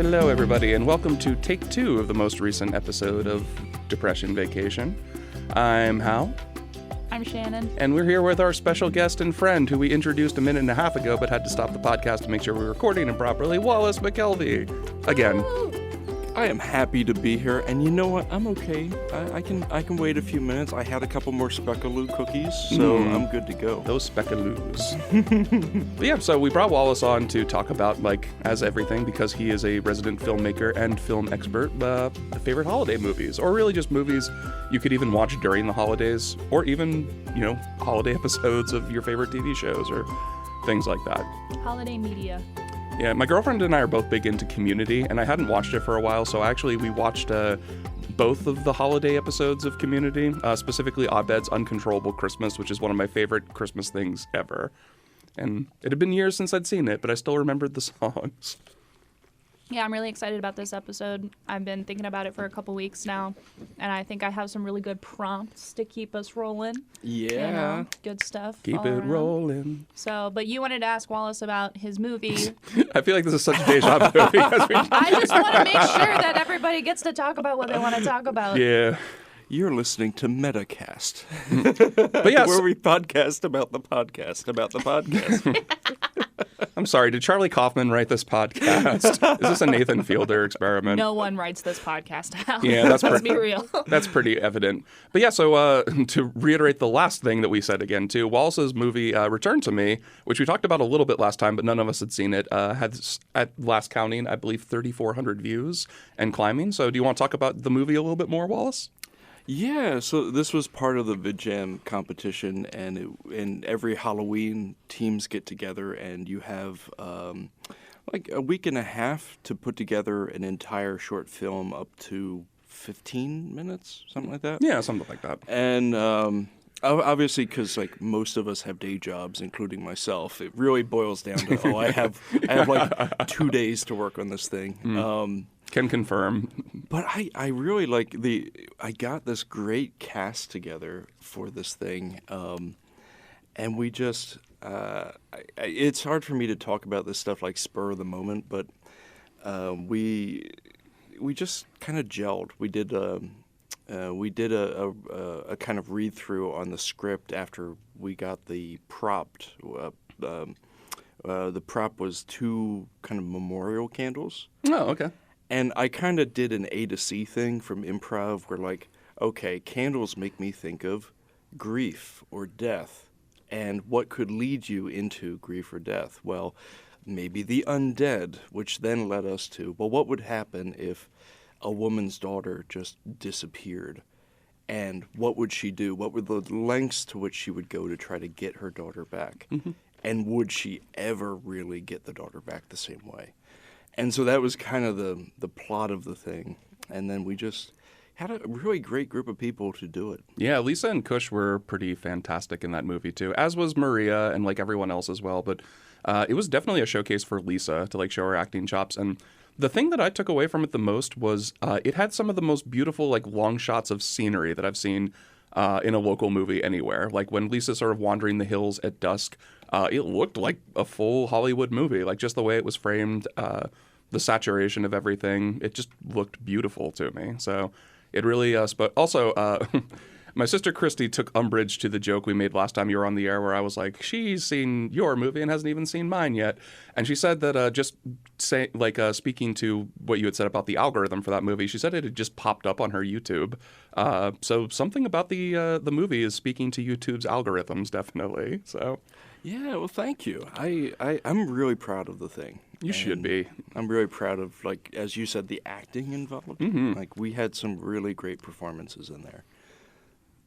Hello, everybody, and welcome to take 2 of the most recent episode of Depression Vacation. I'm Hal. I'm Shannon. And we're here with our special guest and friend, who we introduced a minute and a half ago, but had to stop the podcast to make sure we were recording it properly, Wallace McKelvey. Again. I am happy to be here, and you know what? I'm okay. I can wait a few minutes. I had a couple more Speckaloos cookies, so I'm good to go. Those Speckaloos. But yeah, so we brought Wallace on to talk about, as everything, because he is a resident filmmaker and film expert, favorite holiday movies, or really just movies you could even watch during the holidays, or even, holiday episodes of your favorite TV shows or things like that. Holiday media. Yeah, my girlfriend and I are both big into Community, and I hadn't watched it for a while, so actually we watched both of the holiday episodes of Community, specifically Abed's Uncontrollable Christmas, which is one of my favorite Christmas things ever. And it had been years since I'd seen it, but I still remembered the songs. Yeah, I'm really excited about this episode. I've been thinking about it for a couple weeks now, and I think I have some really good prompts to keep us rolling. Yeah. Good stuff. Keep it rolling. So, but you wanted to ask Wallace about his movie. I feel like this is such a deja vu. I just want to make sure that everybody gets to talk about what they want to talk about. Yeah. You're listening to Metacast. But yeah, where we podcast about the podcast about the podcast. I'm sorry, did Charlie Kaufman write this podcast? Is this a Nathan Fielder experiment? No one writes this podcast out. Yeah, Let's be real. That's pretty evident. But yeah, so to reiterate the last thing that we said again, too, Wallace's movie Return to Me, which we talked about a little bit last time, but none of us had seen it, had, at last counting, I believe, 3,400 views and climbing. So do you want to talk about the movie a little bit more, Wallace? Yeah, so this was part of the VidJam competition, and every Halloween teams get together, and you have a week and a half to put together an entire short film up to 15 minutes, something like that. Yeah, something like that. And obviously, because most of us have day jobs, including myself, it really boils down to I have 2 days to work on this thing. Can confirm. But I really I got this great cast together for this thing, and we just, it's hard for me to talk about this stuff like spur of the moment, but we just kind of gelled. We did a kind of read through on the script after we got the propped. The prop was 2 kind of memorial candles. Oh, okay. And I kind of did an A to C thing from improv where okay, candles make me think of grief or death. And what could lead you into grief or death? Well, maybe the undead, which then led us to, well, what would happen if a woman's daughter just disappeared? And what would she do? What were the lengths to which she would go to try to get her daughter back? Mm-hmm. And would she ever really get the daughter back the same way? And so that was kind of the plot of the thing. And then we just had a really great group of people to do it. Yeah, Lisa and Kush were pretty fantastic in that movie, too, as was Maria and, everyone else as well. But it was definitely a showcase for Lisa to, show her acting chops. And the thing that I took away from it the most was it had some of the most beautiful, long shots of scenery that I've seen in a local movie anywhere. When Lisa's sort of wandering the hills at dusk, it looked like a full Hollywood movie, just the way it was framed, the saturation of everything. It just looked beautiful to me. So it really spoke. Also, my sister Christy took umbrage to the joke we made last time you were on the air where I was like, she's seen your movie and hasn't even seen mine yet. And she said that speaking to what you had said about the algorithm for that movie, she said it had just popped up on her YouTube. So something about the movie is speaking to YouTube's algorithms, definitely. So yeah, well, thank you. I'm really proud of the thing. You should be. I'm really proud of, as you said, the acting involved. Mm-hmm. We had some really great performances in there.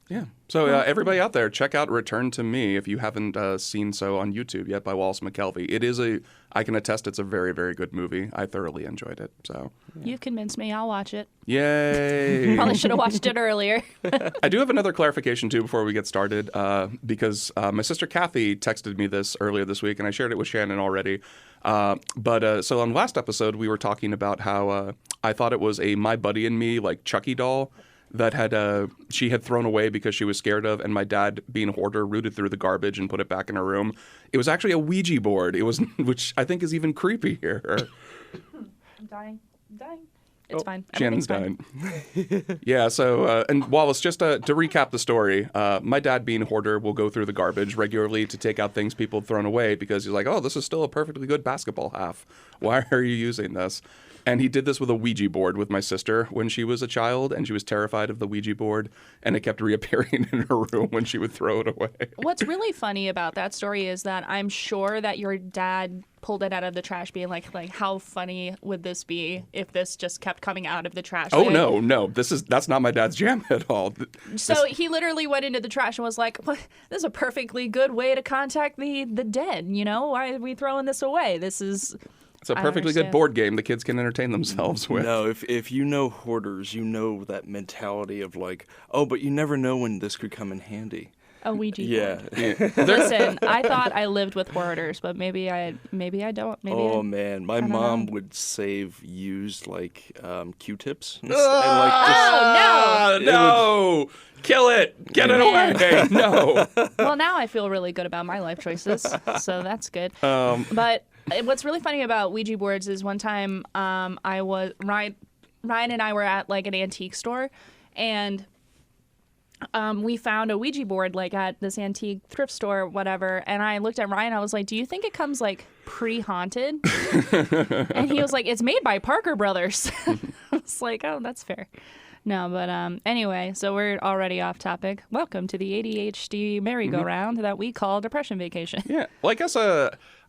Yeah. So everybody out there, check out Return to Me if you haven't seen so on YouTube yet by Wallace McKelvey. It is I can attest it's a very, very good movie. I thoroughly enjoyed it. So You've convinced me. I'll watch it. Yay. Probably should have watched it earlier. I do have another clarification, too, before we get started, because my sister Kathy texted me this earlier this week, and I shared it with Shannon already. So on last episode, we were talking about how I thought it was a My Buddy and Me, Chucky doll that she had thrown away because she was scared of, and my dad, being a hoarder, rooted through the garbage and put it back in her room. It was actually a Ouija board. Which I think is even creepier. dying. It's fine. Shannon's Everything's dying. Yeah, so, and Wallace, just to recap the story, my dad, being a hoarder, will go through the garbage regularly to take out things people have thrown away because he's like, oh, this is still a perfectly good basketball half. Why are you using this? And he did this with a Ouija board with my sister when she was a child, and she was terrified of the Ouija board, and it kept reappearing in her room when she would throw it away. What's really funny about that story is that I'm sure that your dad pulled it out of the trash being like how funny would this be if this just kept coming out of the trash? Oh, no. That's not my dad's jam at all. So he literally went into the trash and was like, well, this is a perfectly good way to contact the dead, you know? Why are we throwing this away? It's a perfectly good board game the kids can entertain themselves with. No, if you know hoarders, you know that mentality of like, oh, but you never know when this could come in handy. A Ouija board. Yeah. Listen, I thought I lived with hoarders, but maybe I don't. Man, my mom would save used like Q-tips. And, no! Kill it! Get it away! No. Well, now I feel really good about my life choices, so that's good. But what's really funny about Ouija boards is one time Ryan and I were at like an antique store, and we found a Ouija board like at this antique thrift store, whatever. And I looked at Ryan. I was like, "Do you think it comes like pre-haunted?" And he was like, "It's made by Parker Brothers." I was like, "Oh, that's fair." No, but anyway, so we're already off topic. Welcome to the ADHD merry-go-round that we call Depression Vacation. Yeah. Well, I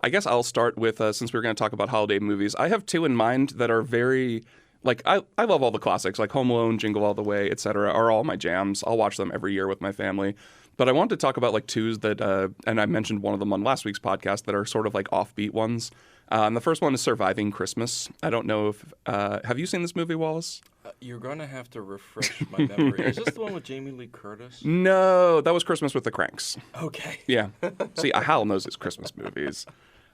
guess I'll start with, since we're going to talk about holiday movies, I have two in mind that are very, like, I love all the classics, like Home Alone, Jingle All the Way, etc. are all my jams. I'll watch them every year with my family. But I wanted to talk about, like, twos that, and I mentioned one of them on last week's podcast, that are sort of like offbeat ones. And the first one is Surviving Christmas. I don't know if, have you seen this movie, Wallace? You're going to have to refresh my memory. Is this the one with Jamie Lee Curtis? No, that was Christmas with the Cranks. Okay. Yeah. See, Hal knows his Christmas movies.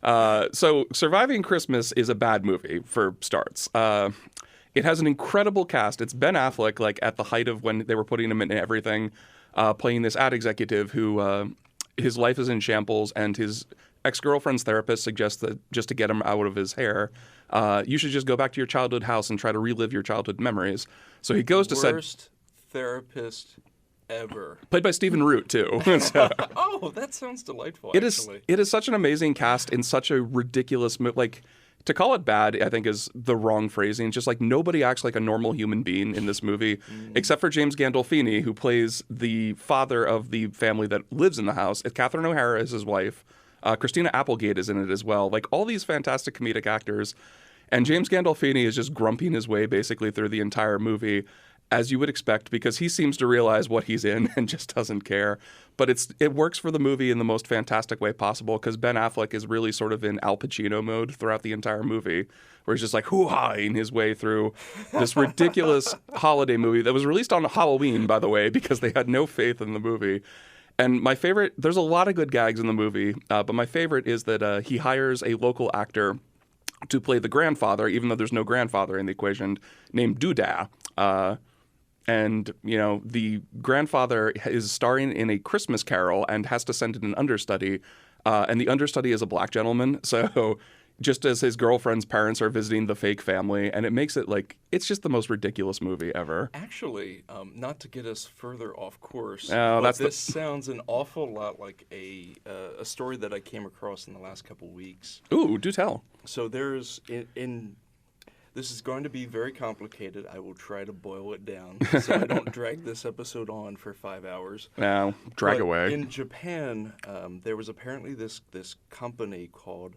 So Surviving Christmas is a bad movie, for starts. It has an incredible cast. It's Ben Affleck, like, at the height of when they were putting him in everything, playing this ad executive who his life is in shambles, and his ex-girlfriend's therapist suggests that just to get him out of his hair, you should just go back to your childhood house and try to relive your childhood memories. So he goes to Worst therapist ever. Played by Stephen Root, too. So, oh, that sounds delightful, It is such an amazing cast in such a ridiculous movie. Like, to call it bad, I think, is the wrong phrasing. It's just like nobody acts like a normal human being in this movie, except for James Gandolfini, who plays the father of the family that lives in the house. Catherine O'Hara is his wife. Christina Applegate is in it as well. Like, all these fantastic comedic actors. And James Gandolfini is just grumping his way basically through the entire movie, as you would expect, because he seems to realize what he's in and just doesn't care. But it works for the movie in the most fantastic way possible, because Ben Affleck is really sort of in Al Pacino mode throughout the entire movie, where he's just like hoo-haing his way through this ridiculous holiday movie that was released on Halloween, by the way, because they had no faith in the movie. And my favorite, there's a lot of good gags in the movie, but my favorite is that he hires a local actor to play the grandfather, even though there's no grandfather in the equation, named Doodah. And, you know, the grandfather is starring in A Christmas Carol and has to send in an understudy. And the understudy is a black gentleman. So just as his girlfriend's parents are visiting the fake family. And it makes it like, it's just the most ridiculous movie ever. Actually, not to get us further off course, this sounds an awful lot like a story that I came across in the last couple weeks. Ooh, do tell. So there's this is going to be very complicated. I will try to boil it down so I don't drag this episode on for 5 hours. No, drag away. In Japan, there was apparently this company called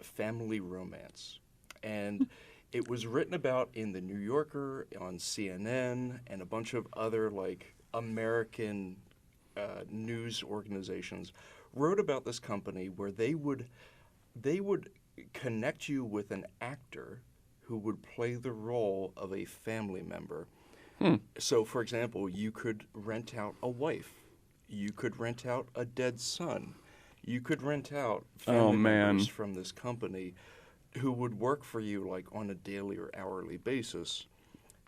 Family Romance. And it was written about in the New Yorker, on CNN, and a bunch of other like American news organizations wrote about this company where they would connect you with an actor who would play the role of a family member. So, for example, you could rent out a wife. You could rent out a dead son. You could rent out family members from this company who would work for you like on a daily or hourly basis,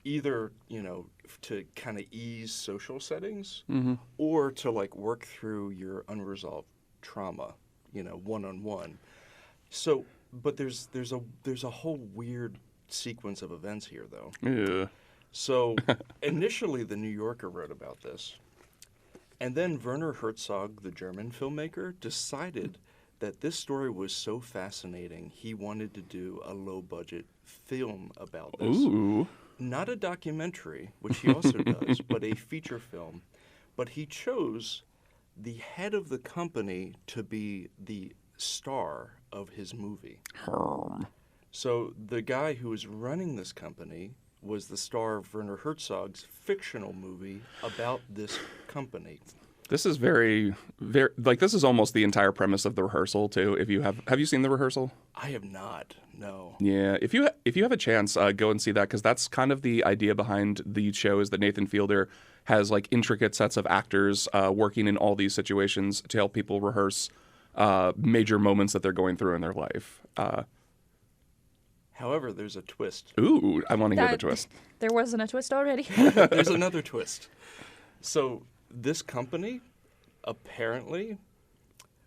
either, you know, to kind of ease social settings or to like work through your unresolved trauma, you know, one-on-one. So But there's a whole weird sequence of events here, though. Yeah. So initially, the New Yorker wrote about this, and then Werner Herzog, the German filmmaker, decided that this story was so fascinating he wanted to do a low-budget film about this. Ooh. Not a documentary, which he also does, but a feature film. But he chose the head of the company to be the star of his movie. So the guy who was running this company was the star of Werner Herzog's fictional movie about this company. This is very, very like this is almost the entire premise of The Rehearsal too. If you have you seen The Rehearsal? I have not. No. Yeah, if you have a chance, go and see that, because that's kind of the idea behind the show, is that Nathan Fielder has like intricate sets of actors working in all these situations to help people rehearse major moments that they're going through in their life. However, there's a twist. Ooh, I want to hear the twist. There wasn't a twist already? There's another twist. So this company apparently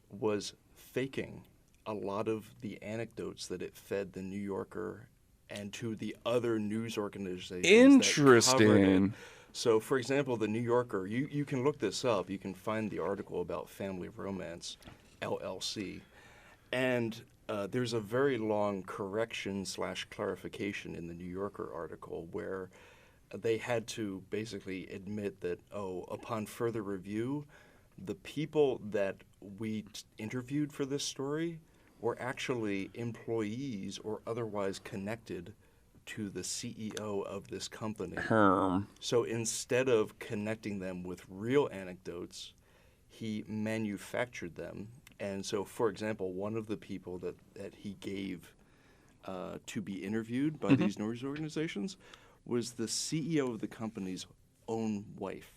was faking a lot of the anecdotes that it fed the New Yorker and to the other news organizations. Interesting. That covered it. So, for example, the New Yorker, you can look this up. You can find the article about Family Romance, LLC. And there's a very long correction/clarification in the New Yorker article where they had to basically admit that, upon further review, the people that we interviewed for this story were actually employees or otherwise connected to the CEO of this company. So instead of connecting them with real anecdotes, he manufactured them. And so, for example, one of the people that he gave to be interviewed by these news organizations was the CEO of the company's own wife.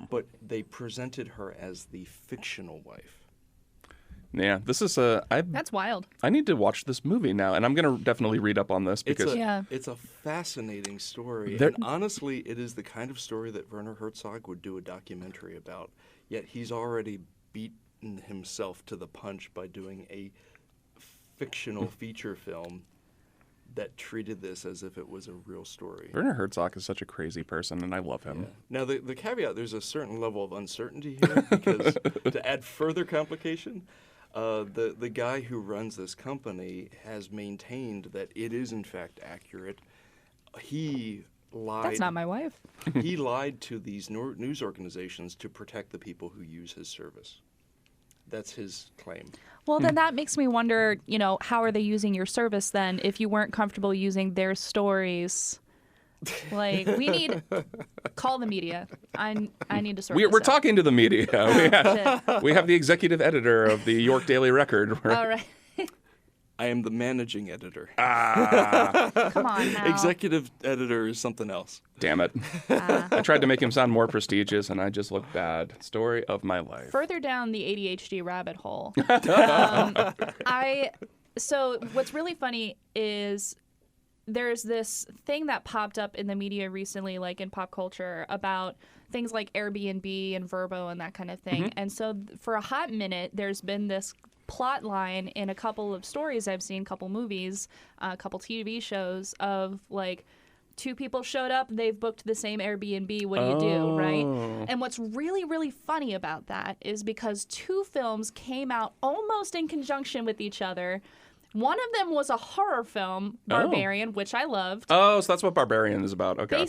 But they presented her as the fictional wife. Yeah, this is That's wild. I need to watch this movie now, and I'm going to definitely read up on this because It's a fascinating story. There- And honestly, it is the kind of story that Werner Herzog would do a documentary about. Yet he's already beaten himself to the punch by doing a fictional feature film that treated this as if it was a real story. Werner Herzog is such a crazy person, and I love him. Now, the caveat, there's a certain level of uncertainty here because to add further complication, the guy who runs this company has maintained that it is in fact accurate. He lied. That's not my wife. He lied to these news organizations to protect the people who use his service. That's his claim. Well, then that makes me wonder, how are they using your service then if you weren't comfortable using their stories? Like, call the media. I need to sort this We're out. talking to the media. We have the executive editor of the York Daily Record. All right. I am the managing editor. Come on now. Executive editor is something else. Damn it. I tried to make him sound more prestigious, and I just looked bad. Story of my life. Further down the ADHD rabbit hole. So what's really funny is there's this thing that popped up in the media recently, like in pop culture, about things like Airbnb and Vrbo and that kind of thing. And so for a hot minute, there's been this plot line in a couple of stories I've seen, couple movies, a couple TV shows of like two people showed up, they've booked the same Airbnb, what do you do, right? And what's really, really funny about that is because two films came out almost in conjunction with each other. One of them was a horror film, Barbarian, which I loved. Oh, so that's what Barbarian is about. Okay.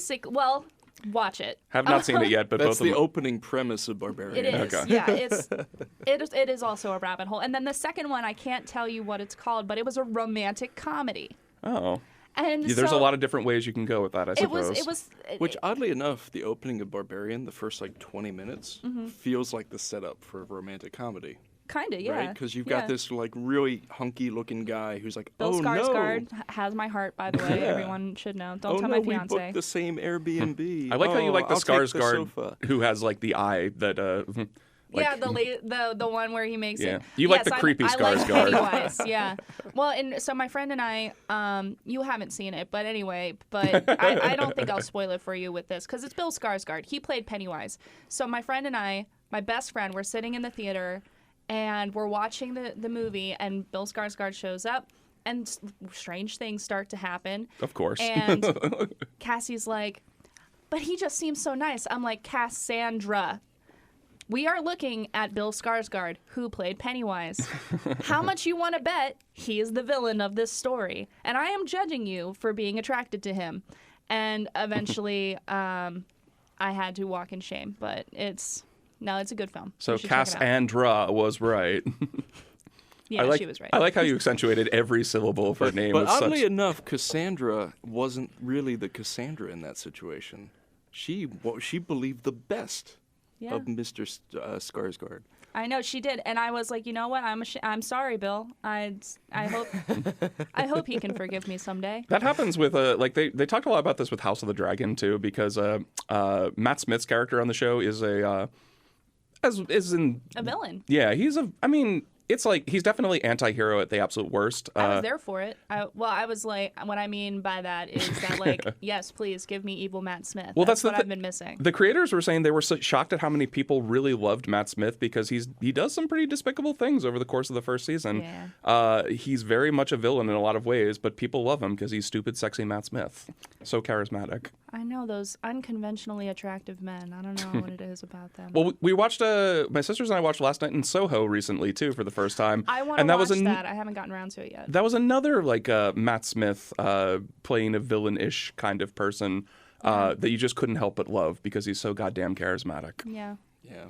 Watch it. Have not seen it yet, but That's both of the them. opening premise of Barbarian. It is, Okay. yeah. It is also a rabbit hole. And then the second one, I can't tell you what it's called, but it was a romantic comedy. Oh. And Yeah, there's so a lot of different ways you can go with that, I suppose. It was. Which, oddly enough, the opening of Barbarian, the first 20 minutes, feels like the setup for a romantic comedy. Kind of, yeah. Right? Because you've got this really hunky-looking guy who's like, Bill oh Skarsgård no. has my heart, by the way. Yeah. Everyone should know. Don't tell no, my we fiance. booked the same Airbnb. I like how you like the I'll take the Skarsgård sofa. who has like the eye that yeah, the one where he makes Yeah. it. You like the creepy I like Skarsgård. Pennywise, yeah. Well, and so my friend and I, you haven't seen it, but anyway, I don't think I'll spoil it for you with this because it's Bill Skarsgård. He played Pennywise. So my friend and I, my best friend, we're sitting in the theater, and we're watching the movie, and Bill Skarsgård shows up, and strange things start to happen. Of course. And Cassie's like, but he just seems so nice. I'm like, Cassandra, we are looking at Bill Skarsgård, who played Pennywise. How much you want to bet he is the villain of this story? And I am judging you for being attracted to him. And eventually, I had to walk in shame. But it's a good film. So Cassandra was right. Yeah, she was right. I like how you accentuated every syllable of her name. But oddly enough, Cassandra wasn't really the Cassandra in that situation. She believed the best of Mr. Skarsgård. I know she did, and I was like, you know what? I'm sorry, Bill. I hope he can forgive me someday. That happens with they talked a lot about this with House of the Dragon too, because Matt Smith's character on the show is a villain. Yeah, it's like he's definitely anti-hero at the absolute worst. I was there for it. I was like, what I mean by that is that, like, yes, please give me evil Matt Smith. Well, that's what I've been missing. The creators were saying they were so shocked at how many people really loved Matt Smith because he does some pretty despicable things over the course of the first season. Yeah. He's very much a villain in a lot of ways, but people love him because he's stupid, sexy Matt Smith. So charismatic. I know those unconventionally attractive men. I don't know what it is about them. Well, we watched, my sisters and I watched Last Night in Soho recently, too, for the first time. I want to watch that. I haven't gotten around to it yet. That was another, Matt Smith playing a villain-ish kind of person that you just couldn't help but love because he's so goddamn charismatic. Yeah. Yeah.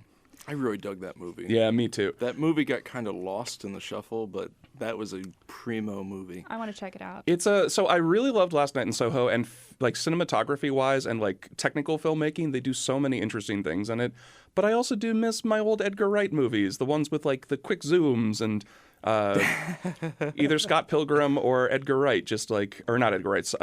I really dug that movie. Yeah, me too. That movie got kind of lost in the shuffle, but that was a primo movie. I want to check it out. So I really loved Last Night in Soho, and cinematography wise and technical filmmaking, they do so many interesting things in it. But I also do miss my old Edgar Wright movies, the ones with the quick zooms and either Scott Pilgrim or Edgar Wright, or not Edgar Wright's.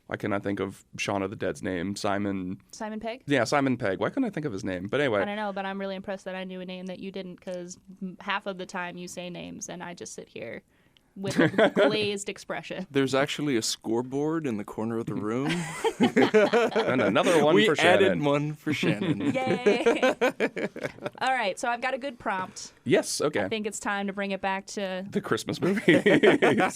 Why can't I think of Shaun of the Dead's name? Simon Pegg? Yeah, Simon Pegg. Why couldn't I think of his name? But anyway. I don't know, but I'm really impressed that I knew a name that you didn't, because half of the time you say names and I just sit here with a glazed expression. There's actually a scoreboard in the corner of the room. And another one for Shannon. We added one for Shannon. Yay! All right, so I've got a good prompt. Yes, okay. I think it's time to bring it back to the Christmas movie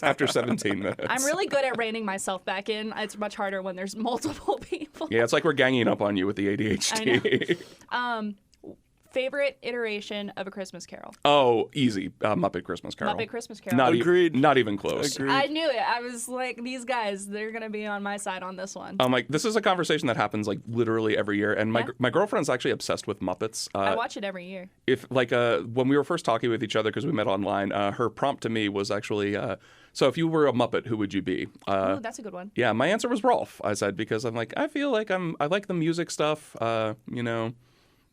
after 17 minutes. I'm really good at reining myself back in. It's much harder when there's multiple people. Yeah, it's like we're ganging up on you with the ADHD. I know. Favorite iteration of A Christmas Carol? Oh, easy. Muppet Christmas Carol. Muppet Christmas Carol. Agreed. Not even close. Agreed. I knew it. I was like, these guys, they're going to be on my side on this one. This is a conversation that happens literally every year. And my girlfriend's actually obsessed with Muppets. I watch it every year. When we were first talking with each other, because we met online, her prompt to me was actually, so if you were a Muppet, who would you be? Oh, that's a good one. Yeah, my answer was Rolf, I said, because I'm I feel like I like the music stuff,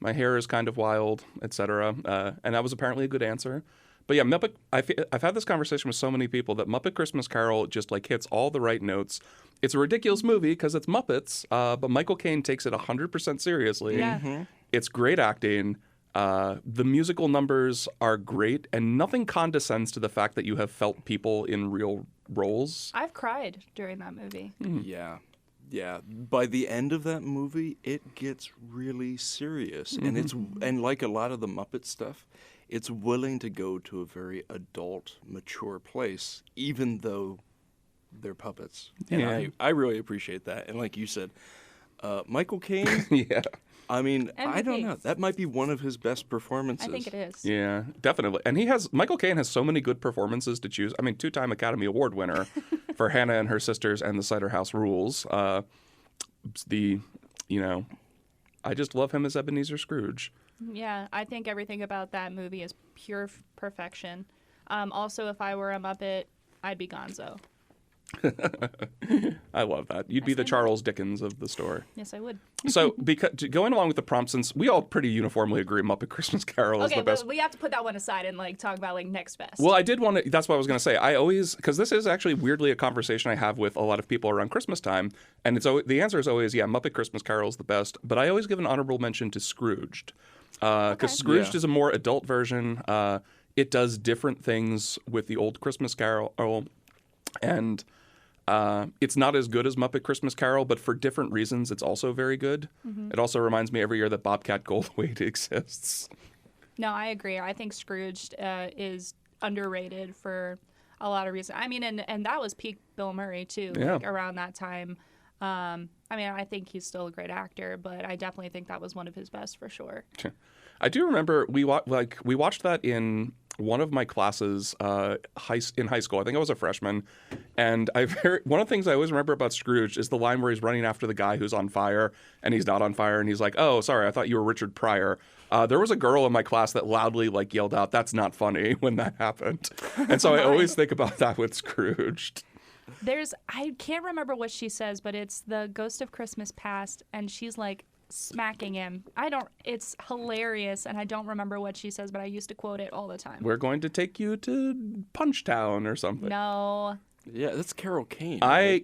my hair is kind of wild, etc. And that was apparently a good answer. But yeah, Muppet. I've had this conversation with so many people that Muppet Christmas Carol just hits all the right notes. It's a ridiculous movie because it's Muppets, but Michael Caine takes it 100% seriously. Yeah. Mm-hmm. It's great acting. The musical numbers are great, and nothing condescends to the fact that you have felt people in real roles. I've cried during that movie. Yeah. Yeah, by the end of that movie, it gets really serious, and like a lot of the Muppet stuff, it's willing to go to a very adult, mature place, even though they're puppets. And Yeah. I really appreciate that. And like you said, Michael Caine. Yeah. I mean, MVP. I don't know. That might be one of his best performances. I think it is. Yeah, definitely. And Michael Caine has so many good performances to choose. I mean, 2-time Academy Award winner for Hannah and Her Sisters and The Cider House Rules. I just love him as Ebenezer Scrooge. Yeah, I think everything about that movie is pure perfection. Also, if I were a Muppet, I'd be Gonzo. I love that. You'd be the Charles Dickens of the story. Yes, I would. So, going along with the prompt, since we all pretty uniformly agree Muppet Christmas Carol is the best. Okay, we have to put that one aside and talk about next best. Well, I did want to. That's what I was going to say. I always, because this is actually weirdly a conversation I have with a lot of people around Christmas time, and the answer is always Muppet Christmas Carol is the best. But I always give an honorable mention to Scrooged, because Scrooged is a more adult version. It does different things with the old Christmas Carol, and it's not as good as Muppet Christmas Carol, but for different reasons, it's also very good. Mm-hmm. It also reminds me every year that Bobcat Goldthwait exists. No, I agree. I think Scrooged is underrated for a lot of reasons. I mean, and that was peak Bill Murray too, like around that time. I mean, I think he's still a great actor, but I definitely think that was one of his best for sure. I do remember we watched that in one of my classes in high school. I think I was a freshman, and one of the things I always remember about Scrooge is the line where he's running after the guy who's on fire, and he's not on fire, and he's like, "Oh, sorry, I thought you were Richard Pryor." There was a girl in my class that loudly yelled out, "That's not funny," when that happened, and so I always think about that with Scrooge. I can't remember what she says, but it's the Ghost of Christmas Past, and she's like smacking him. It's hilarious, and I don't remember what she says, but I used to quote it all the time. We're going to take you to Punchtown or something. No. Yeah, that's Carol Kane. I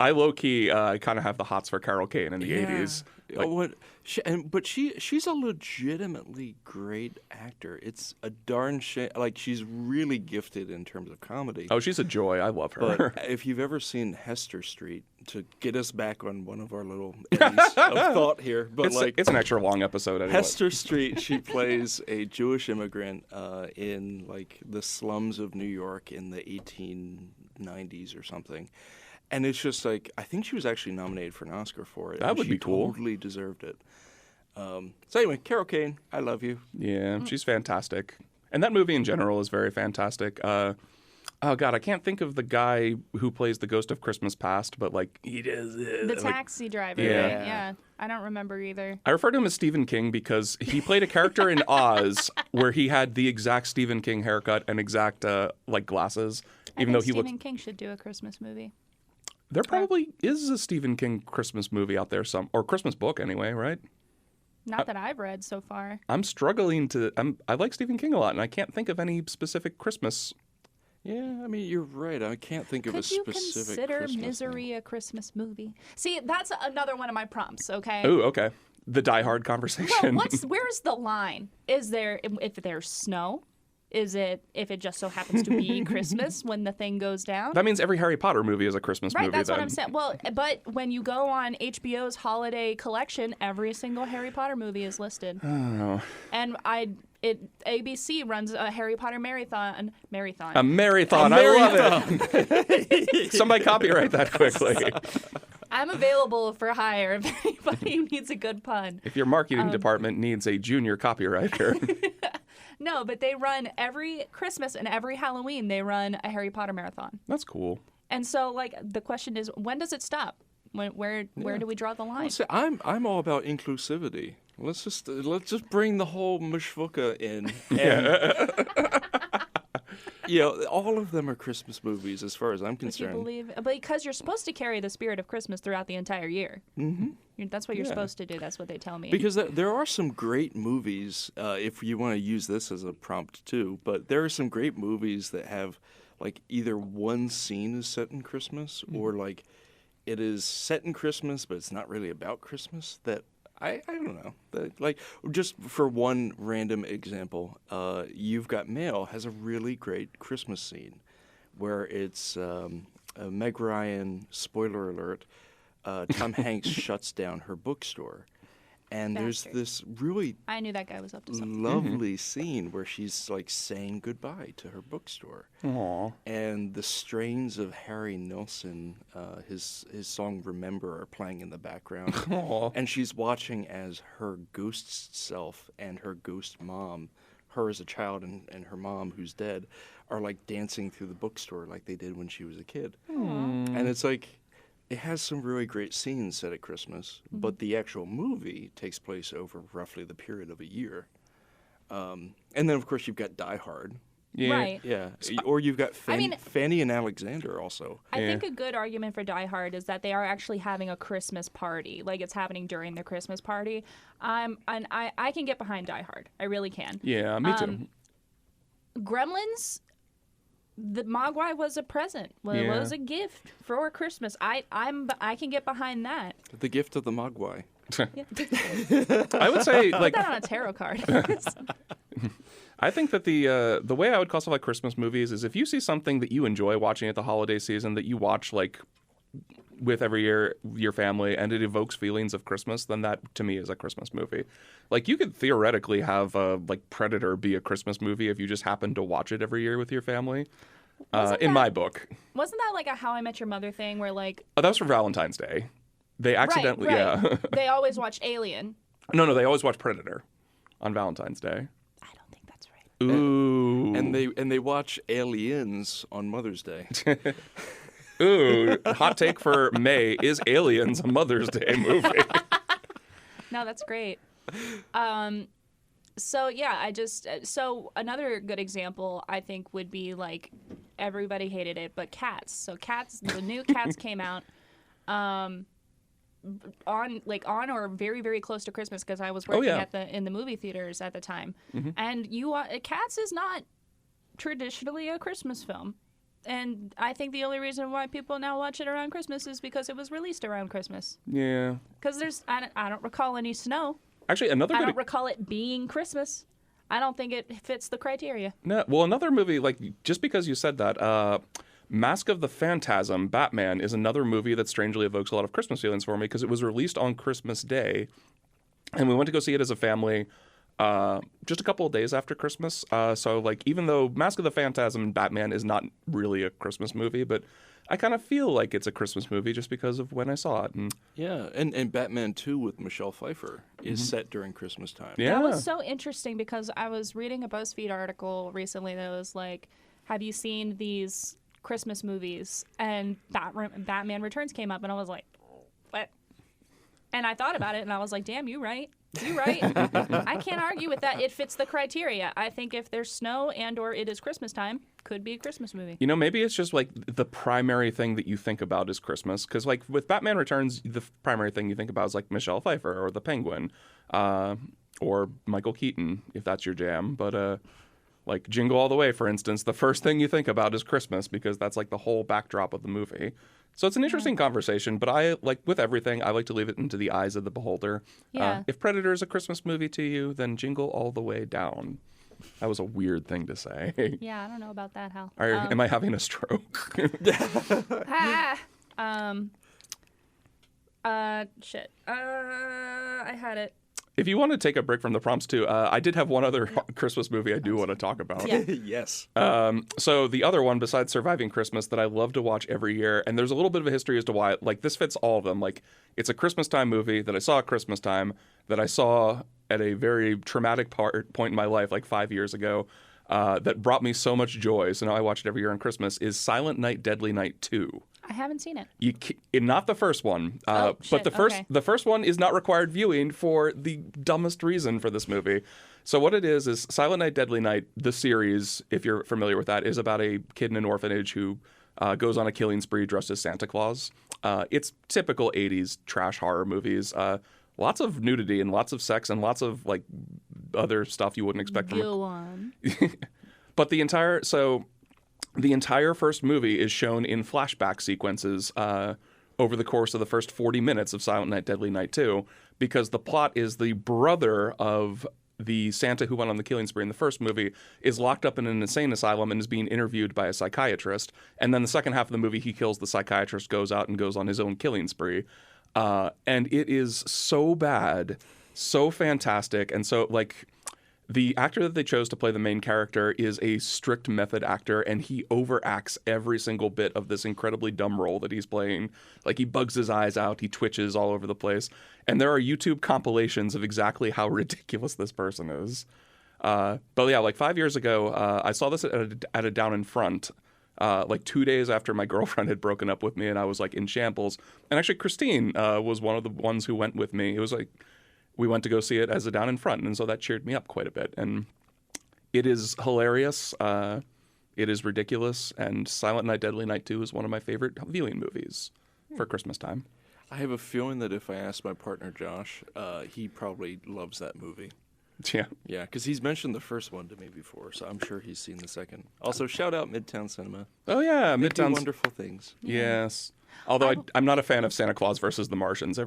low-key kind of have the hots for Carol Kane in the 80s. But she's a legitimately great actor. It's a darn shame. Like, she's really gifted in terms of comedy. Oh, she's a joy. I love her. But if you've ever seen Hester Street, to get us back on one of our little eddies of thought here, but it's an extra long episode anyway. Hester Street, she plays a Jewish immigrant in like the slums of New York in the 1890s or something. And it's just like, I think she was actually nominated for an Oscar for it. That would be cool. She totally deserved it. So anyway, Carol Kane, I love you. Yeah, she's fantastic. And that movie in general is very fantastic. Oh, God, I can't think of the guy who plays the Ghost of Christmas Past, but, like, he does it. The taxi driver, yeah. Right? Yeah. I don't remember either. I refer to him as Stephen King because he played a character in Oz where he had the exact Stephen King haircut and exact, glasses. I think Stephen King should do a Christmas movie. There probably is a Stephen King Christmas movie out there, or Christmas book anyway, right? Not that I've read so far. I'm struggling I like Stephen King a lot, and I can't think of any specific Christmas. Yeah, I mean, you're right. I can't think of a specific Christmas Could you consider Misery a Christmas movie? See, that's another one of my prompts, okay? Oh, okay. The Die Hard conversation. Well, where's the line? Is there, if there's snow? Is it if it just so happens to be Christmas when the thing goes down? That means every Harry Potter movie is a Christmas movie. Right, that's then. what I'm saying. Well, but when you go on HBO's holiday collection, every single Harry Potter movie is listed. Oh. And ABC runs a Harry Potter marathon. A marathon. I love it. Somebody copyright that quickly. I'm available for hire if anybody needs a good pun. If your marketing department needs a junior copywriter. No, but they run every Christmas and every Halloween, they run a Harry Potter marathon. That's cool. And so, like, the question is, when does it stop? Where do we draw the line? Well, see, I'm all about inclusivity. Let's just bring the whole mishvuka in. And, you know, all of them are Christmas movies as far as I'm concerned. Would you believe? Because you're supposed to carry the spirit of Christmas throughout the entire year. Mm-hmm. That's what you're supposed to do. That's what they tell me. Because there are some great movies, if you want to use this as a prompt too, but there are some great movies that have, like, either one scene is set in Christmas or, like, it is set in Christmas, but it's not really about Christmas. That I don't know. Like, just for one random example, You've Got Mail has a really great Christmas scene where it's Meg Ryan, spoiler alert, Tom Hanks shuts down her bookstore. And there's this really I knew that guy was up to something. Lovely scene where she's, like, saying goodbye to her bookstore. Aww. And the strains of Harry Nilsson, his song Remember, are playing in the background. Aww. And she's watching as her ghost self and her ghost mom, her as a child and her mom who's dead, are, like, dancing through the bookstore like they did when she was a kid. Aww. And it's like, it has some really great scenes set at Christmas, but the actual movie takes place over roughly the period of a year. And then, of course, you've got Die Hard. Yeah. Right. Yeah. Or you've got Fanny and Alexander also. I think a good argument for Die Hard is that they are actually having a Christmas party. Like, it's happening during their Christmas party. And I can get behind Die Hard. I really can. Yeah, me too. Gremlins, the Mogwai was a present. Well, it was a gift for Christmas. I can get behind that. The gift of the Mogwai. I would say, like, put that on a tarot card. I think that the way I would classify Christmas movies is if you see something that you enjoy watching at the holiday season that you watch, like, with every year your family and it evokes feelings of Christmas, then that to me is a Christmas movie. Like you could theoretically have like Predator be a Christmas movie if you just happen to watch it every year with your family. In my book. Wasn't that like a How I Met Your Mother thing where like... Oh, that was for Valentine's Day. They accidentally, right. yeah. They always watch Alien. No, they always watch Predator on Valentine's Day. I don't think that's right. Ooh. And they watch Aliens on Mother's Day. Ooh, hot take for May, is Aliens a Mother's Day movie? No, that's great. So yeah, so another good example I think would be like everybody hated it, but Cats. So Cats, the new Cats came out on or very, very close to Christmas because I was working in the movie theaters at the time. Mm-hmm. And Cats is not traditionally a Christmas film. And I think the only reason why people now watch it around Christmas is because it was released around Christmas. Yeah. Because I don't recall any snow. Actually, I don't recall it being Christmas. I don't think it fits the criteria. No, well, another movie, like, just because you said that, Mask of the Phantasm, Batman, is another movie that strangely evokes a lot of Christmas feelings for me because it was released on Christmas Day, and we went to go see it as a family just a couple of days after Christmas. So, like, even though Mask of the Phantasm and Batman is not really a Christmas movie, but I kind of feel like it's a Christmas movie just because of when I saw it. And yeah, and Batman 2 with Michelle Pfeiffer is set during Christmas time. Yeah. That was so interesting because I was reading a BuzzFeed article recently that was like, have you seen these Christmas movies? And Batman Returns came up, and I was like, what? And I thought about it, and I was like, damn, you're right. You're right. I can't argue with that. It fits the criteria. I think if there's snow and or it is Christmas time, could be a Christmas movie. You know, maybe it's just like the primary thing that you think about is Christmas. Because like with Batman Returns, the primary thing you think about is like Michelle Pfeiffer or the Penguin or Michael Keaton, if that's your jam. But like Jingle All the Way, for instance, the first thing you think about is Christmas because that's like the whole backdrop of the movie. So it's an interesting conversation, but I like with everything, I like to leave it into the eyes of the beholder. Yeah. If Predator is a Christmas movie to you, then Jingle All the Way Down. That was a weird thing to say. Yeah, I don't know about that, Hal. Am I having a stroke? Shit. I had it. If you want to take a break from the prompts too, I did have one other Christmas movie I do want to talk about. Yeah. Yes. So the other one besides Surviving Christmas that I love to watch every year, and there's a little bit of a history as to why, like this fits all of them. Like it's a Christmas time movie that I saw at Christmas time, that I saw at a very traumatic point in my life, like 5 years ago, that brought me so much joy. So now I watch it every year on Christmas, is Silent Night, Deadly Night 2. I haven't seen it. Not the first one, shit. but the first one is not required viewing for the dumbest reason for this movie. So what it is Silent Night, Deadly Night, the series, if you're familiar with that, is about a kid in an orphanage who goes on a killing spree dressed as Santa Claus. It's typical 80s trash horror movies. Lots of nudity and lots of sex and lots of like other stuff you wouldn't expect from. Go on. But the entire first movie is shown in flashback sequences over the course of the first 40 minutes of Silent Night, Deadly Night 2, because the plot is the brother of the Santa who went on the killing spree in the first movie is locked up in an insane asylum and is being interviewed by a psychiatrist. And then the second half of the movie, he kills the psychiatrist, goes out and goes on his own killing spree. And it is so bad, so fantastic, and so like the actor that they chose to play the main character is a strict method actor, and he overacts every single bit of this incredibly dumb role that he's playing. Like he bugs his eyes out, he twitches all over the place, and there are YouTube compilations of exactly how ridiculous this person is. But yeah, like 5 years ago, I saw this at a Down in Front. Like 2 days after my girlfriend had broken up with me and I was like in shambles. And actually Christine was one of the ones who went with me. It was like we went to go see it as a Down in Front, and so that cheered me up quite a bit. And it is hilarious. It is ridiculous. And Silent Night, Deadly Night 2 is one of my favorite viewing movies for Christmas time. I have a feeling that if I asked my partner Josh, he probably loves that movie. Yeah. Yeah, because he's mentioned the first one to me before, so I'm sure he's seen the second. Also, shout out Midtown Cinema. Oh, yeah. They do Midtown's wonderful things. Yes. Although I'm not a fan of Santa Claus versus the Martians.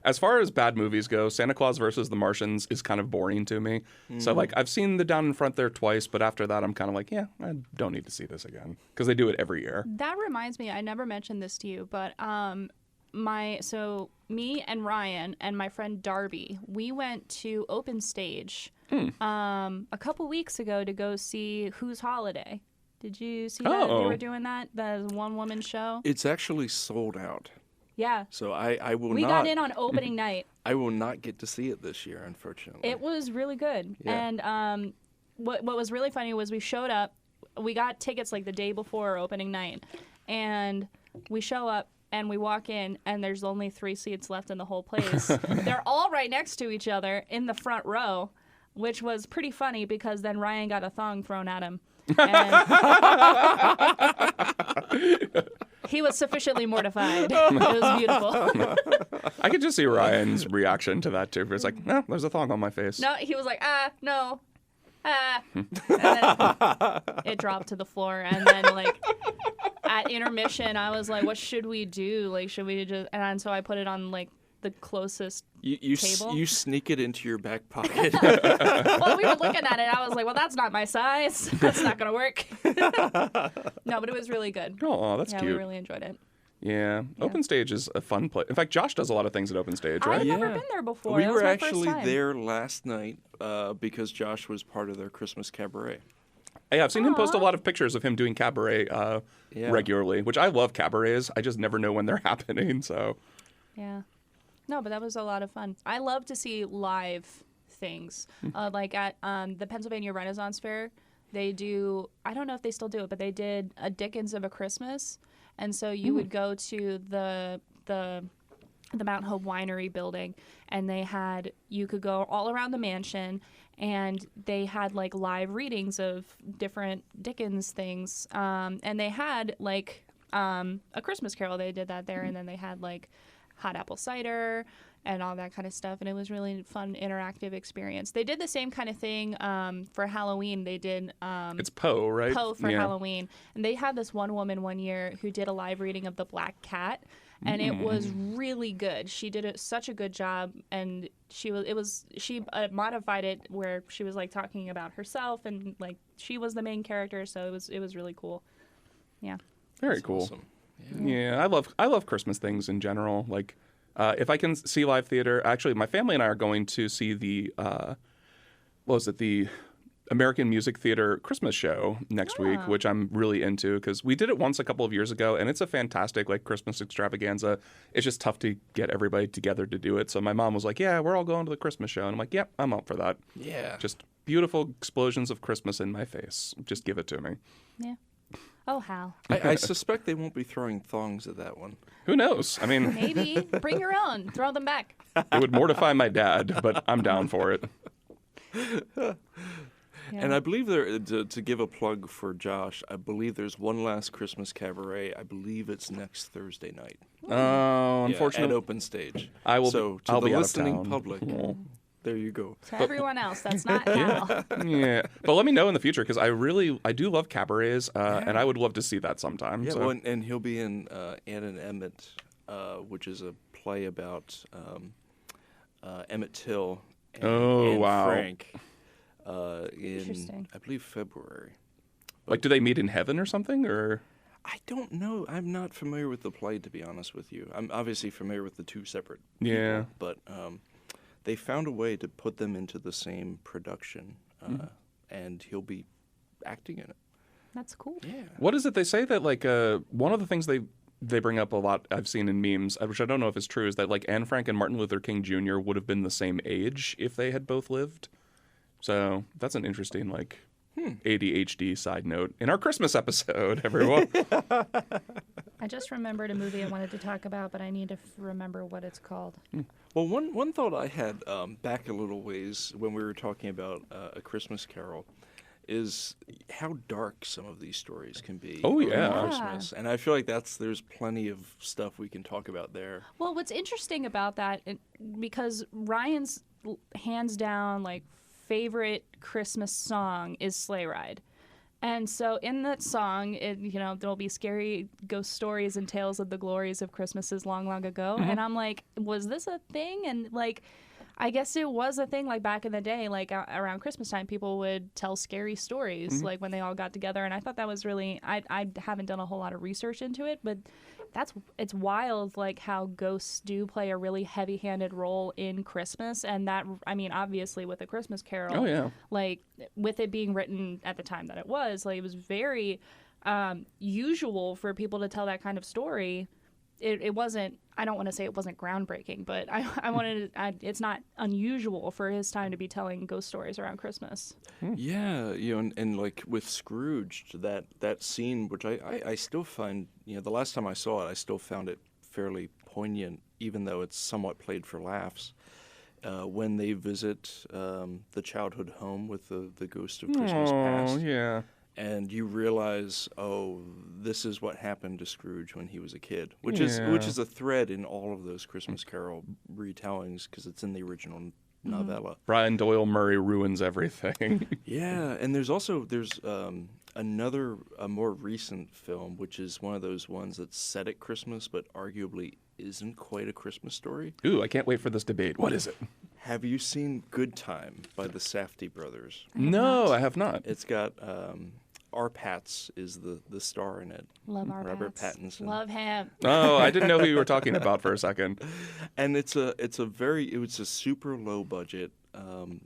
As far as bad movies go, Santa Claus versus the Martians is kind of boring to me. So like I've seen the Down in Front there twice, but after that I'm kind of like, yeah, I don't need to see this again because they do it every year. That reminds me, I never mentioned this to you, but me and Ryan and my friend Darby, we went to Open Stage a couple weeks ago to go see Whose Holiday. Did you see that? They were doing that? The one-woman show? It's actually sold out. Yeah. So I will We not... got in on opening night. I will not get to see it this year, unfortunately. It was really good. Yeah. And what was really funny was we showed up. We got tickets like the day before opening night. And we show up and we walk in and there's only 3 seats left in the whole place. They're all right next to each other in the front row, which was pretty funny because then Ryan got a thong thrown at him. And he was sufficiently mortified. It was beautiful. I could just see Ryan's reaction to that too. It's like, no, there's a thong on my face. No, he was like, no. And then it dropped to the floor. And then, like, at intermission, I was like, what should we do? Like, should we just... And so I put it on, like, the closest table. You sneak it into your back pocket. Well, we were looking at it. I was like, well, that's not my size. That's not going to work. No, but it was really good. Oh, that's cute. Yeah, we really enjoyed it. Yeah. Open Stage is a fun place. In fact, Josh does a lot of things at Open Stage, right? I've never been there before. We That was were my actually first time. there last night because Josh was part of their Christmas cabaret. Yeah, I've seen him post a lot of pictures of him doing cabaret regularly, which I love cabarets. I just never know when they're happening, so... Yeah. No, but that was a lot of fun. I love to see live things. Like at the Pennsylvania Renaissance Fair, they do, I don't know if they still do it, but they did a Dickens of a Christmas. And so you would go to the Mount Hope Winery building, and you could go all around the mansion, and they had like live readings of different Dickens things. And they had like a Christmas Carol. They did that there, and then they had like hot apple cider and all that kind of stuff, and it was really fun, interactive experience. They did the same kind of thing for Halloween. They did it's Poe, right? Poe for Halloween, and they had this one woman one year who did a live reading of The Black Cat, and it was really good. She did such a good job, and she modified it where she was like talking about herself, and like she was the main character, so it was really cool. Yeah. Very cool. Awesome. Yeah, I love Christmas things in general. Like, if I can see live theater, actually, my family and I are going to see the American Music Theater Christmas show next week, which I'm really into because we did it once a couple of years ago, and it's a fantastic like Christmas extravaganza. It's just tough to get everybody together to do it. So my mom was like, "Yeah, we're all going to the Christmas show," and I'm like, "Yep, I'm up for that." Yeah. Just beautiful explosions of Christmas in my face. Just give it to me. Yeah. Oh, Hal. I suspect they won't be throwing thongs at that one. Who knows? I mean, Maybe. Bring your own. Throw them back. it would mortify my dad, but I'm down for it. Yeah. And I believe to give a plug for Josh, I believe there's one last Christmas cabaret. I believe it's next Thursday night. Oh, unfortunately. At Open Stage. I will. So to I'll the be out of listening town. public, there you go. To everyone else, that's not Hal. Yeah, but let me know in the future because I do love cabarets, and I would love to see that sometime. Yeah, so. well, and he'll be in Ann and Emmett, which is a play about Emmett Till and Frank. In I believe February. Like, do they meet in heaven or something, or? I don't know. I'm not familiar with the play, to be honest with you. I'm obviously familiar with the two separate people, Yeah. but they found a way to put them into the same production, and he'll be acting in it. That's cool. Yeah. What is it they say that like one of the things they bring up a lot I've seen in memes, which I don't know if it's true, is that like Anne Frank and Martin Luther King Jr. would have been the same age if they had both lived. So that's an interesting like ADHD side note in our Christmas episode, everyone. I just remembered a movie I wanted to talk about, but I need to remember what it's called. Well, one thought I had back a little ways when we were talking about A Christmas Carol is how dark some of these stories can be. Oh, yeah. around Christmas, and I feel like there's plenty of stuff we can talk about there. Well, what's interesting about that, because Ryan's hands down like favorite Christmas song is Sleigh Ride. And so in that song, there'll be scary ghost stories and tales of the glories of Christmases long, long ago. And I'm like, was this a thing? And like, I guess it was a thing like back in the day, like around Christmas time, people would tell scary stories like when they all got together. And I thought that was really, I haven't done a whole lot of research into it, but it's wild, like how ghosts do play a really heavy-handed role in Christmas, and that, I mean, obviously with A Christmas Carol, Oh, yeah. like with it being written at the time that it was very usual for people to tell that kind of story. It wasn't, I don't want to say it wasn't groundbreaking, but it's not unusual for his time to be telling ghost stories around Christmas. Yeah, and like with Scrooge, that scene, which I still find, the last time I saw it, I still found it fairly poignant, even though it's somewhat played for laughs. When they visit the childhood home with the ghost of Christmas past. Yeah. And you realize, this is what happened to Scrooge when he was a kid, which is a thread in all of those Christmas Carol retellings because it's in the original novella. Brian Doyle Murray ruins everything. Yeah, and there's a more recent film, which is one of those ones that's set at Christmas, but arguably isn't quite a Christmas story. Ooh, I can't wait for this debate. What is it? Have you seen Good Time by the Safdie brothers? No, I have not. It's got R. Patz is the star in it. Love R. Robert Patz. Pattinson. Love him. Oh, I didn't know who you were talking about for a second. And it was a super low budget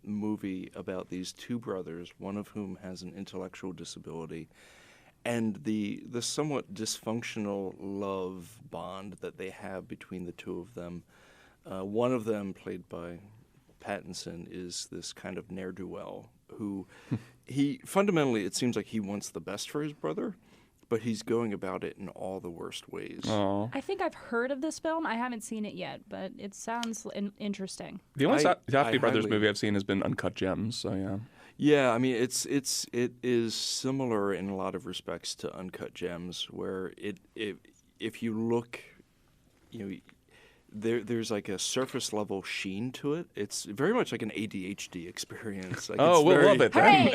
movie about these two brothers, one of whom has an intellectual disability, and the somewhat dysfunctional love bond that they have between the two of them. One of them, played by Pattinson, is this kind of ne'er-do-well who fundamentally, it seems like he wants the best for his brother, but he's going about it in all the worst ways. Oh. I think I've heard of this film. I haven't seen it yet, but it sounds interesting. The only Safdie Brothers movie I've seen has been Uncut Gems, so yeah. Yeah, I mean, it is similar in a lot of respects to Uncut Gems, where if you look, there's like a surface level sheen to it. It's very much like an ADHD experience. Like we'll love it then.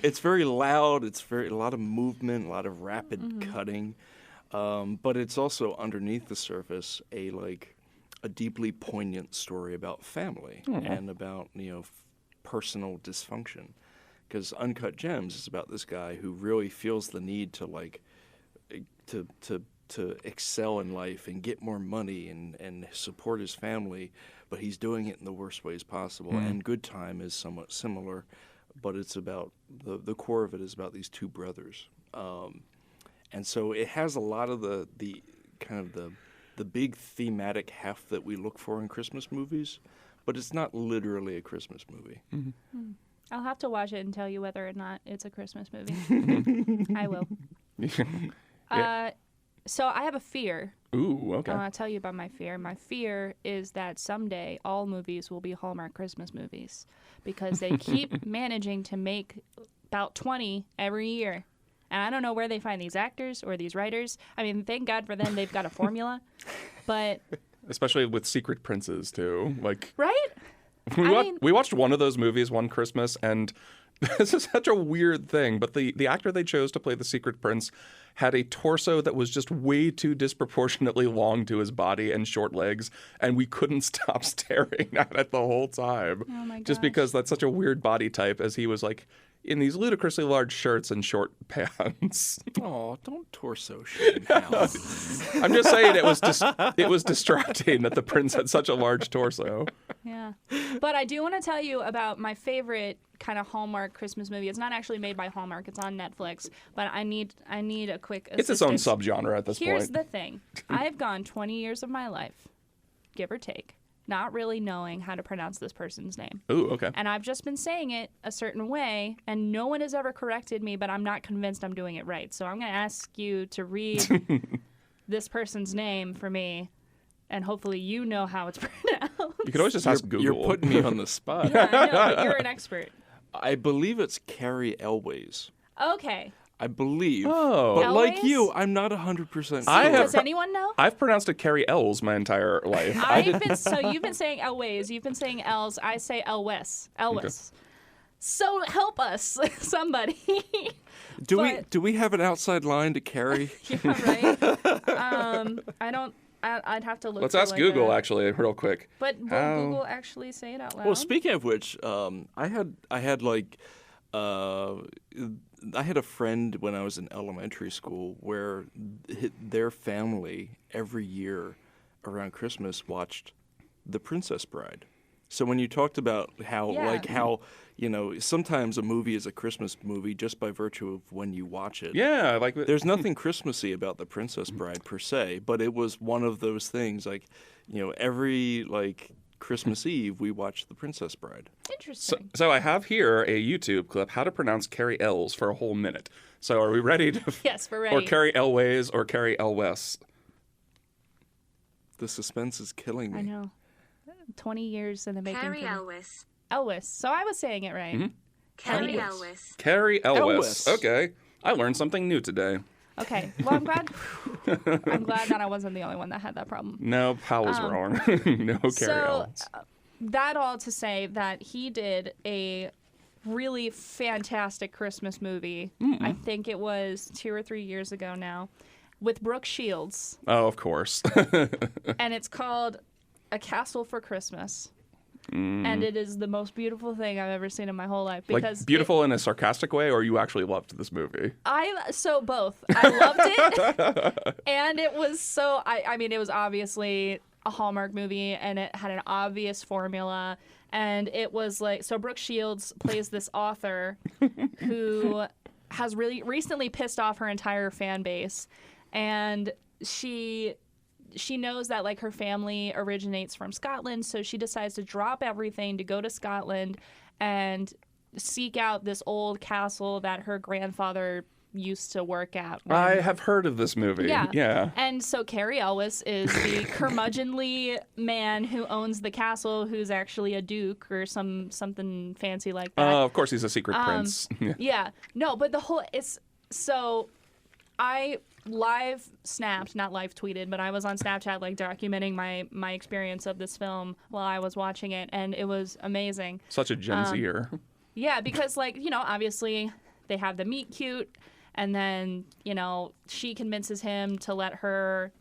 It's very loud. It's a lot of movement, a lot of rapid cutting, but it's also underneath the surface a deeply poignant story about family and about personal dysfunction. Because Uncut Gems is about this guy who really feels the need to excel in life and get more money and support his family, but he's doing it in the worst ways possible. And Good Time is somewhat similar, but it's about the core of it is about these two brothers, and so it has a lot of the kind of the big thematic heft that we look for in Christmas movies, but it's not literally a Christmas movie. Mm-hmm. I'll have to watch it and tell you whether or not it's a Christmas movie. I will. Yeah. So I have a fear. Ooh, okay. I'll tell you about my fear. My fear is that someday all movies will be Hallmark Christmas movies because they keep managing to make about 20 every year. And I don't know where they find these actors or these writers. I mean, thank God for them, they've got a formula. But especially with Secret Princes, too. Right? We watched one of those movies one Christmas, and this is such a weird thing, but the actor they chose to play the Secret Prince had a torso that was just way too disproportionately long to his body and short legs, and we couldn't stop staring at it the whole time. Oh my gosh. Just because that's such a weird body type, as he was in these ludicrously large shirts and short pants. Oh, don't torso shame, Hal. I'm just saying it was distracting that the prince had such a large torso. Yeah. But I do want to tell you about my favorite kind of Hallmark Christmas movie. It's not actually made by Hallmark. It's on Netflix. But I need a quick assistance. It's its own subgenre at this point. Here's the thing. I've gone 20 years of my life, give or take, not really knowing how to pronounce this person's name. Ooh, okay. And I've just been saying it a certain way, and no one has ever corrected me, but I'm not convinced I'm doing it right. So I'm going to ask you to read this person's name for me, and hopefully you know how it's pronounced. You could always just ask Google. You're putting me on the spot. Yeah, I know, but you're an expert. I believe it's Carrie Elways. Okay. I believe. Oh. But like Elways? you, I'm not 100% sure. Does anyone know? I've pronounced it Carrie Ells my entire life. So you've been saying Elways, you've been saying Els, I say Elwes. Elwes. Okay. So help us, somebody. Do we have an outside line to Carrie? Yeah, right. I'd have to look. Let's ask Google actually, real quick. But will Google actually say it out loud? Well, speaking of which, I had I had a friend when I was in elementary school where their family every year around Christmas watched The Princess Bride. So when you talked about how, sometimes a movie is a Christmas movie just by virtue of when you watch it. Yeah, There's nothing Christmassy about The Princess Bride per se, but it was one of those things, every, Christmas Eve, we watched The Princess Bride. Interesting. So I have here a YouTube clip, how to pronounce Carrie Ells for a whole minute. So are we ready to... Yes, we're ready. Or Carrie Elways or Carrie Elwes. The suspense is killing me. I know. 20 years in the making. Carrie Elwes. Elwes. So I was saying it right. Mm-hmm. Carrie Elwes. Carrie Elwes. Elwes. Okay. I learned something new today. Okay. Well, I'm glad. I'm glad that I wasn't the only one that had that problem. No, Pal was wrong. No Carrie Elwes. That all to say that he did a really fantastic Christmas movie. I think it was 2 or 3 years ago now, with Brooke Shields. Oh, of course. And it's called A Castle for Christmas. And it is the most beautiful thing I've ever seen in my whole life. Because beautiful in a sarcastic way, or you actually loved this movie? So both. I loved it, and it was so. I mean, it was obviously a Hallmark movie, and it had an obvious formula. And it was so Brooke Shields plays this author who has really recently pissed off her entire fan base, and she knows that her family originates from Scotland, so she decides to drop everything to go to Scotland and seek out this old castle that her grandfather used to work at. I have heard of this movie. Yeah. And so Carrie Elwes is the curmudgeonly man who owns the castle, who's actually a duke or something fancy like that. Of course, he's a secret prince. Yeah. No, but I live snapped, not live tweeted, but I was on Snapchat documenting my experience of this film while I was watching it, and it was amazing. Such a Gen Zer. Yeah, because obviously they have the meet cute, and then she convinces him to let her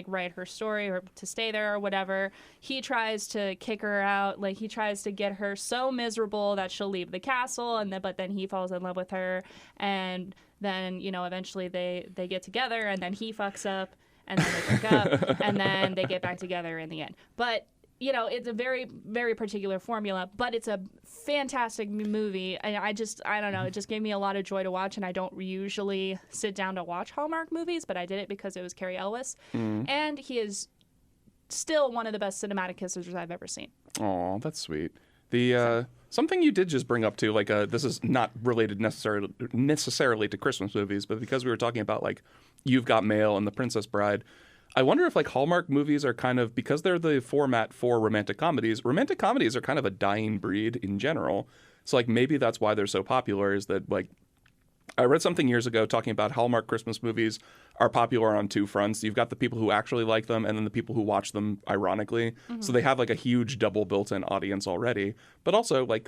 write her story or to stay there or whatever. He tries to kick her out. He tries to get her so miserable that she'll leave the castle, but then he falls in love with her, and then eventually they get together, and then he fucks up, and then they break up, and then they get back together in the end. But it's a very, very particular formula, but it's a fantastic movie. And I don't know, it just gave me a lot of joy to watch, and I don't usually sit down to watch Hallmark movies, but I did it because it was Carrie Elwes. And he is still one of the best cinematic kissers I've ever seen. Oh, that's sweet. Something you did just bring up too, this is not related necessarily to Christmas movies, but because we were talking about You've Got Mail and The Princess Bride, I wonder if Hallmark movies are kind of, because they're the format for romantic comedies are kind of a dying breed in general. So maybe that's why they're so popular, is that I read something years ago talking about Hallmark Christmas movies are popular on two fronts. You've got the people who actually like them, and then the people who watch them ironically. So they have a huge double built-in audience already. But also I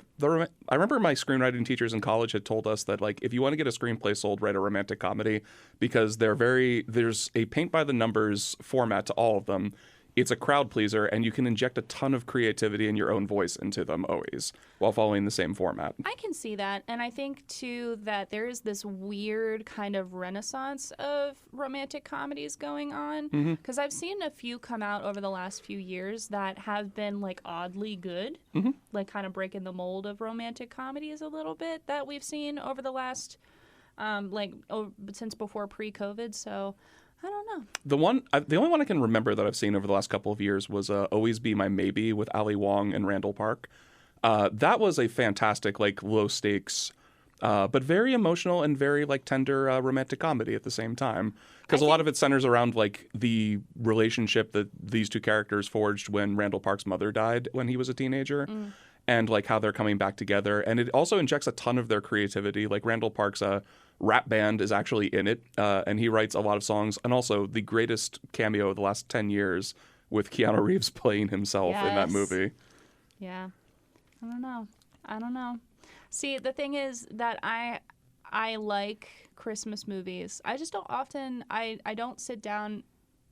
remember my screenwriting teachers in college had told us that if you want to get a screenplay sold, write a romantic comedy, because there's a paint by the numbers format to all of them. It's a crowd pleaser, and you can inject a ton of creativity and your own voice into them always, while following the same format. I can see that, and I think, too, that there is this weird kind of renaissance of romantic comedies going on, because I've seen a few come out over the last few years that have been, oddly good, kind of breaking the mold of romantic comedies a little bit that we've seen over the last, since before pre-COVID, so... I don't know. The only one I can remember that I've seen over the last couple of years was Always Be My Maybe with Ali Wong and Randall Park. That was a fantastic, low stakes, but very emotional and very tender romantic comedy at the same time. Because a lot of it centers around the relationship that these two characters forged when Randall Park's mother died when he was a teenager. And how they're coming back together. And it also injects a ton of their creativity. Randall Park's rap band is actually in it, and he writes a lot of songs. And also the greatest cameo of the last 10 years with Keanu Reeves playing himself in that movie. Yeah. I don't know. See, the thing is that I like Christmas movies. I just don't often, I don't sit down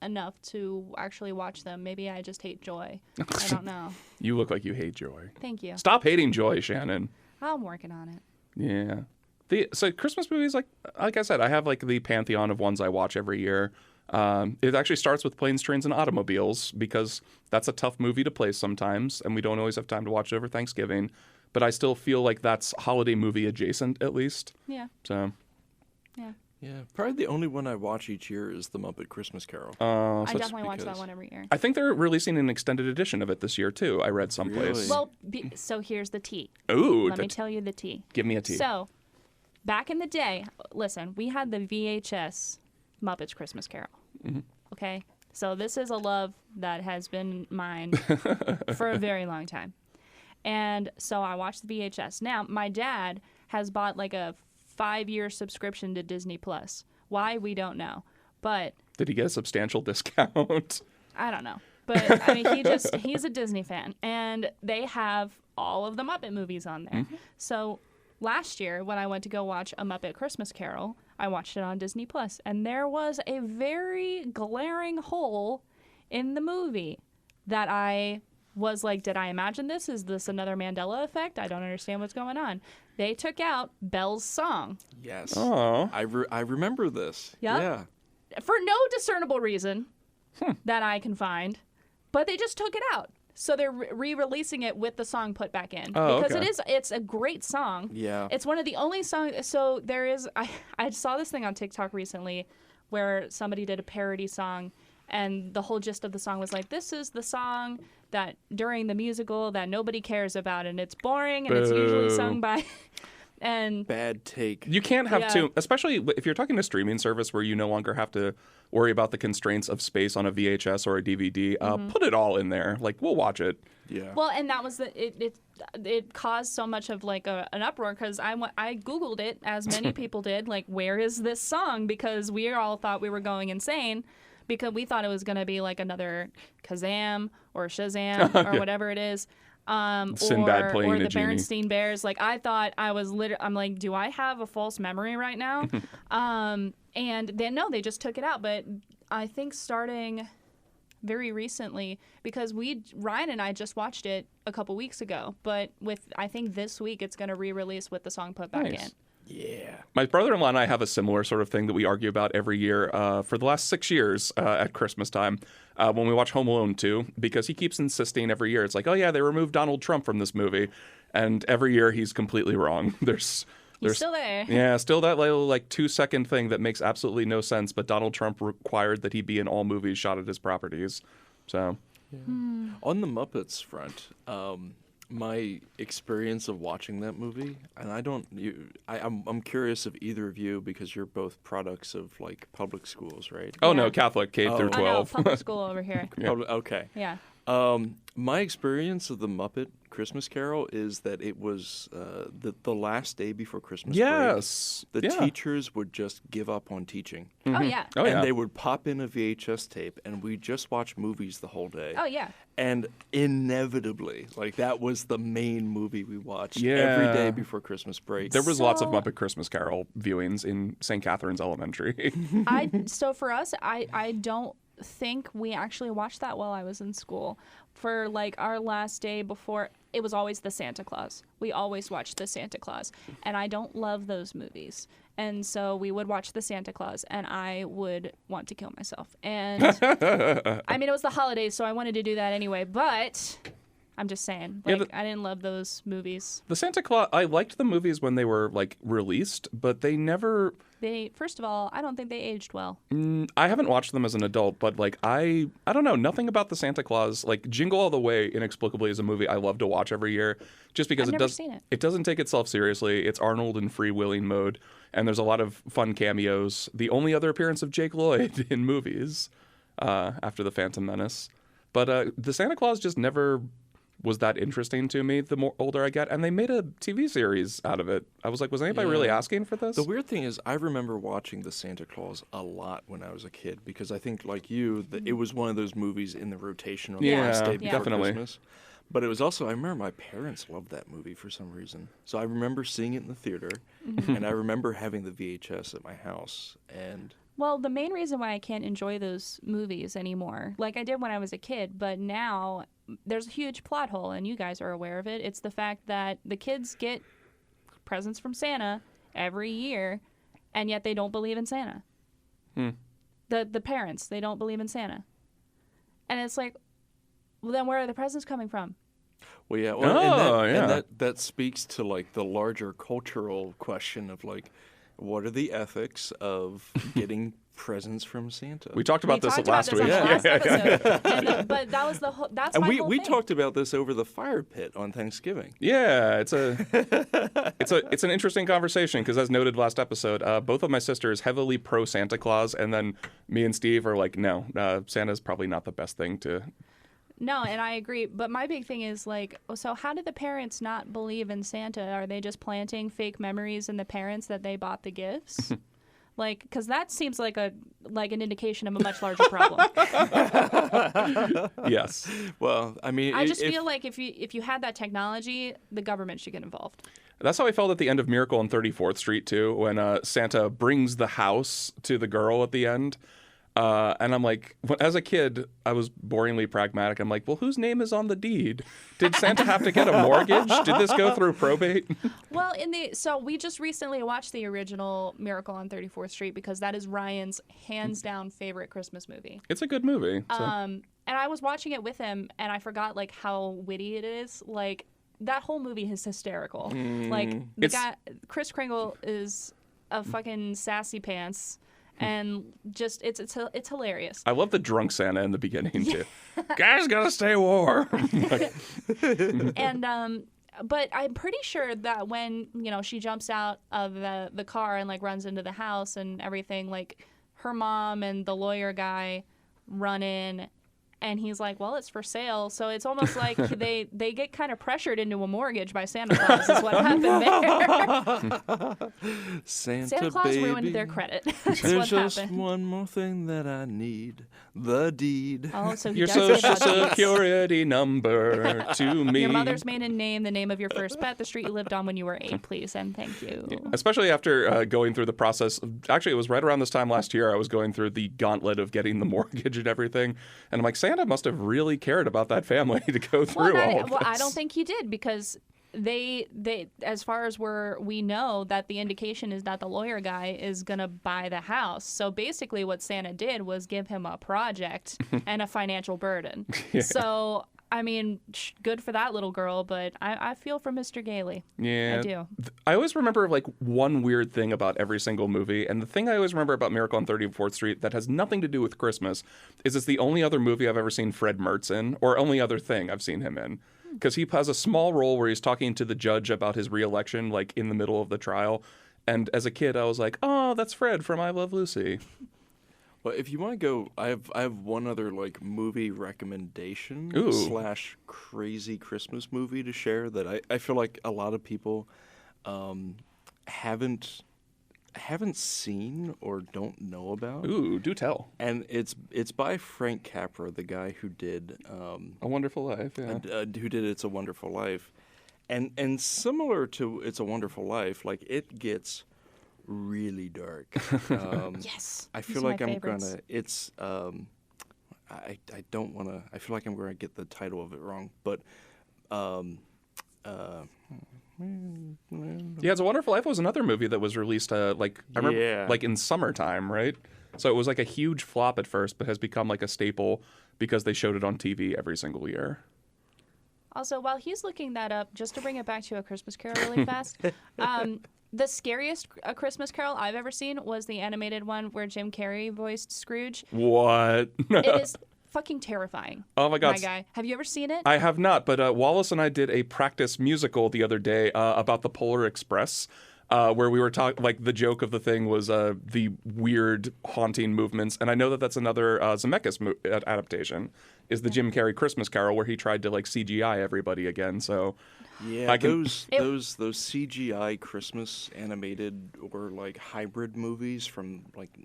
enough to actually watch them. Maybe I just hate joy. I don't know. You look like you hate joy. Thank you. Stop hating joy, Shannon. I'm working on it. Yeah. So Christmas movies, like I said, I have like the pantheon of ones I watch every year. It actually starts with Planes, Trains, and Automobiles because that's a tough movie to play sometimes, and we don't always have time to watch it over Thanksgiving. But I still feel like that's holiday movie adjacent, at least. Yeah. So. Yeah. Yeah, probably the only one I watch each year is The Muppet Christmas Carol. I definitely watch that one every year. I think they're releasing an extended edition of it this year, too. I read someplace. Really? Well, so here's the tea. Ooh. Let me tell you the tea. Give me a tea. So, back in the day, listen, we had the VHS Muppets Christmas Carol. Mm-hmm. Okay? So this is a love that has been mine for a very long time. And so I watched the VHS. Now, my dad has bought like a 5-year subscription to Disney Plus. Why, we don't know. But did he get a substantial discount? I don't know. But I mean, he's a Disney fan, and they have all of the Muppet movies on there. Mm-hmm. So last year, when I went to go watch A Muppet Christmas Carol, I watched it on Disney Plus, and there was a very glaring hole in the movie that I was like, did I imagine this? Is this another Mandela effect? I don't understand what's going on. They took out Belle's song. Yes. Oh. I remember this. Yep. Yeah. For no discernible reason that I can find, but they just took it out. So they're re-releasing it with the song put back in. Oh, because okay. it's a great song. Yeah. It's one of the only songs. So there is, I saw this thing on TikTok recently where somebody did a parody song, and the whole gist of the song was like, this is the song that during the musical that nobody cares about, and it's boring, and it's usually sung by... And bad take. You can't have two, especially if you're talking a streaming service where you no longer have to worry about the constraints of space on a VHS or a DVD. Put it all in there. Like, we'll watch it. Yeah. Well, and that was it caused so much of like an uproar because I Googled it, as many people did, like, where is this song? Because we all thought we were going insane because we thought it was going to be like another Kazam or Shazam or whatever it is. Sinbad playing or a the genie. Berenstain Bears. Like, I thought I was I'm like, do I have a false memory right now? And then no, they just took it out. But I think starting very recently, because Ryan and I just watched it a couple weeks ago, but I think this week it's going to re-release with the song put back in. Yeah. My brother-in-law and I have a similar sort of thing that we argue about every year for the last 6 years at Christmas time when we watch Home Alone 2, because he keeps insisting every year. It's like, oh, yeah, they removed Donald Trump from this movie. And every year he's completely wrong. There's still there. Yeah, still that little 2-second thing that makes absolutely no sense, but Donald Trump required that he be in all movies shot at his properties. So, Yeah. On the Muppets front, my experience of watching that movie, and I'm curious of either of you because you're both products of like public schools, right? oh Yeah. no, Catholic K through I know, 12. public school over here. Okay. Yeah. My experience of the Muppet Christmas Carol is that it was the last day before Christmas Yes. break. The Yeah. teachers would just give up on teaching. Oh yeah. Oh yeah. And they would pop in a VHS tape, and we'd just watch movies the whole day. Oh yeah. And inevitably, like, that was the main movie we watched Yeah. every day before Christmas break. There was lots of So- Muppet Christmas Carol viewings in St. Catherine's Elementary. So for us, I don't think we actually watched that while I was in school. For like our last day before, it was always the Santa Claus. We always watched the Santa Claus, and I don't love those movies. And so we would watch the Santa Claus, and I would want to kill myself. And I mean, it was the holidays, so I wanted to do that anyway. But I'm just saying, like, I didn't love those movies. The Santa Claus, I liked the movies when they were like released, but they never. First of all, I don't think they aged well. I haven't watched them as an adult, but like I don't know, nothing about the Santa Claus, like Jingle All the Way, inexplicably is a movie I love to watch every year, just because I've never seen it. It doesn't take itself seriously. It's Arnold in freewheeling mode, and there's a lot of fun cameos. The only other appearance of Jake Lloyd in movies after the Phantom Menace, but the Santa Claus just never was that interesting to me the more older I get, and they made a TV series out of it. I was like, was anybody really asking for this? The weird thing is, I remember watching The Santa Claus a lot when I was a kid because I think, like you, it was one of those movies in the rotation on the last day before definitely. Christmas. But it was also, I remember my parents loved that movie for some reason. So I remember seeing it in the theater, and I remember having the VHS at my house. And Well, the main reason why I can't enjoy those movies anymore, like I did when I was a kid, but now there's a huge plot hole, and you guys are aware of it. It's the fact that the kids get presents from Santa, every year, and yet they don't believe in Santa. The parents, they don't believe in Santa. And it's like, well, then where are the presents coming from? Well, yeah. Well, yeah. And that speaks to like the larger cultural question of like, what are the ethics of getting presents from Santa? We talked about this last week. On the last episode. But that was that's and my we whole we thing. talked about this over the fire pit on Thanksgiving. Yeah, it's an interesting conversation because, as noted last episode, both of my sisters heavily pro Santa Claus, and then me and Steve are like, no, Santa's probably not the best thing to. No, and I agree. But my big thing is like, so how did the parents not believe in Santa? Are they just planting fake memories in the parents that they bought the gifts? Like, because that seems like an indication of a much larger problem. Yes. Well, I mean, I just feel like if you had that technology, the government should get involved. That's how I felt at the end of Miracle on 34th Street, too, when Santa brings the house to the girl at the end. And I'm like, as a kid, I was boringly pragmatic. I'm like, well, whose name is on the deed? Did Santa have to get a mortgage? Did this go through probate? Well, so we just recently watched the original Miracle on 34th Street because that is Ryan's hands down favorite Christmas movie. It's a good movie. So. And I was watching it with him, and I forgot like how witty it is. Like that whole movie is hysterical. Like the guy, Kris Kringle is a fucking sassy pants. And just it's hilarious. I love the drunk Santa in the beginning too. Guys gotta stay warm. And but I'm pretty sure that when she jumps out of the car and like runs into the house and everything, like her mom and the lawyer guy run in. And he's like, well, it's for sale. So it's almost like they get kind of pressured into a mortgage by Santa Claus is what happened there. Santa Claus baby, ruined their credit. That's there's what just happened. one more thing that I need, the deed. Oh, so he Your does give social out deeds. security number to me. Your mother's maiden name, the name of your first pet, the street you lived on when you were 8, please, and thank you. Especially after going through the process. Actually, it was right around this time last year I was going through the gauntlet of getting the mortgage and everything. And I'm like, Santa must have really cared about that family to go through all of this. Well, I don't think he did because they as far as we know that the indication is that the lawyer guy is going to buy the house. So basically what Santa did was give him a project and a financial burden. Yeah. So I mean, good for that little girl, but I feel for Mr. Gailey. Yeah, I do. I always remember like one weird thing about every single movie, and the thing I always remember about Miracle on 34th Street that has nothing to do with Christmas is it's the only other movie I've ever seen Fred Mertz in, or only other thing I've seen him in, because he has a small role where he's talking to the judge about his reelection, like in the middle of the trial. And as a kid, I was like, oh, that's Fred from I Love Lucy. Well, if you want to go, I have one other like movie recommendation / crazy Christmas movie to share that I feel like a lot of people haven't seen or don't know about. Ooh, do tell. And it's by Frank Capra, the guy who did A Wonderful Life. Yeah. who did It's a Wonderful Life, and similar to It's a Wonderful Life, like it gets really dark. Yes. I feel like I'm gonna. It's. I don't want to. I feel like I'm going to get the title of it wrong, but. Yeah, It's a Wonderful Life was another movie that was released I remember like in summertime, right? So it was like a huge flop at first, but has become like a staple because they showed it on TV every single year. Also, while he's looking that up, just to bring it back to A Christmas Carol really fast, the scariest A Christmas Carol I've ever seen was the animated one where Jim Carrey voiced Scrooge. What? It is fucking terrifying. Oh my God. My guy. Have you ever seen it? I have not, but Wallace and I did a practice musical the other day about the Polar Express, where we were talking, like the joke of the thing was the weird haunting movements. And I know that that's another Zemeckis adaptation, is the Jim Carrey Christmas Carol, where he tried to like CGI everybody again. So yeah, those CGI Christmas animated or like hybrid movies from like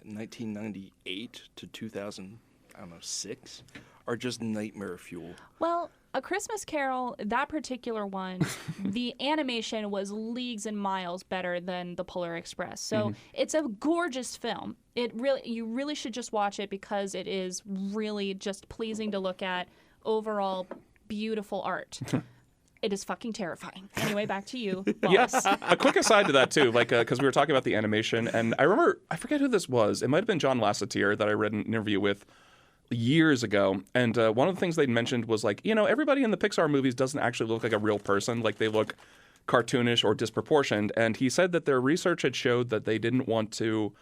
1998 to 2006 are just nightmare fuel. Well, A Christmas Carol, that particular one, the animation was leagues and miles better than The Polar Express. So it's a gorgeous film. You really should just watch it because it is really just pleasing to look at. Overall, beautiful art. It is fucking terrifying. Anyway, back to you, Yes. Wallace. A quick aside to that too, like because we were talking about the animation, and I forget who this was. It might have been John Lasseter that I read an interview with years ago, and one of the things they'd mentioned was like, everybody in the Pixar movies doesn't actually look like a real person. Like they look cartoonish or disproportioned, and he said that their research had showed that they didn't want to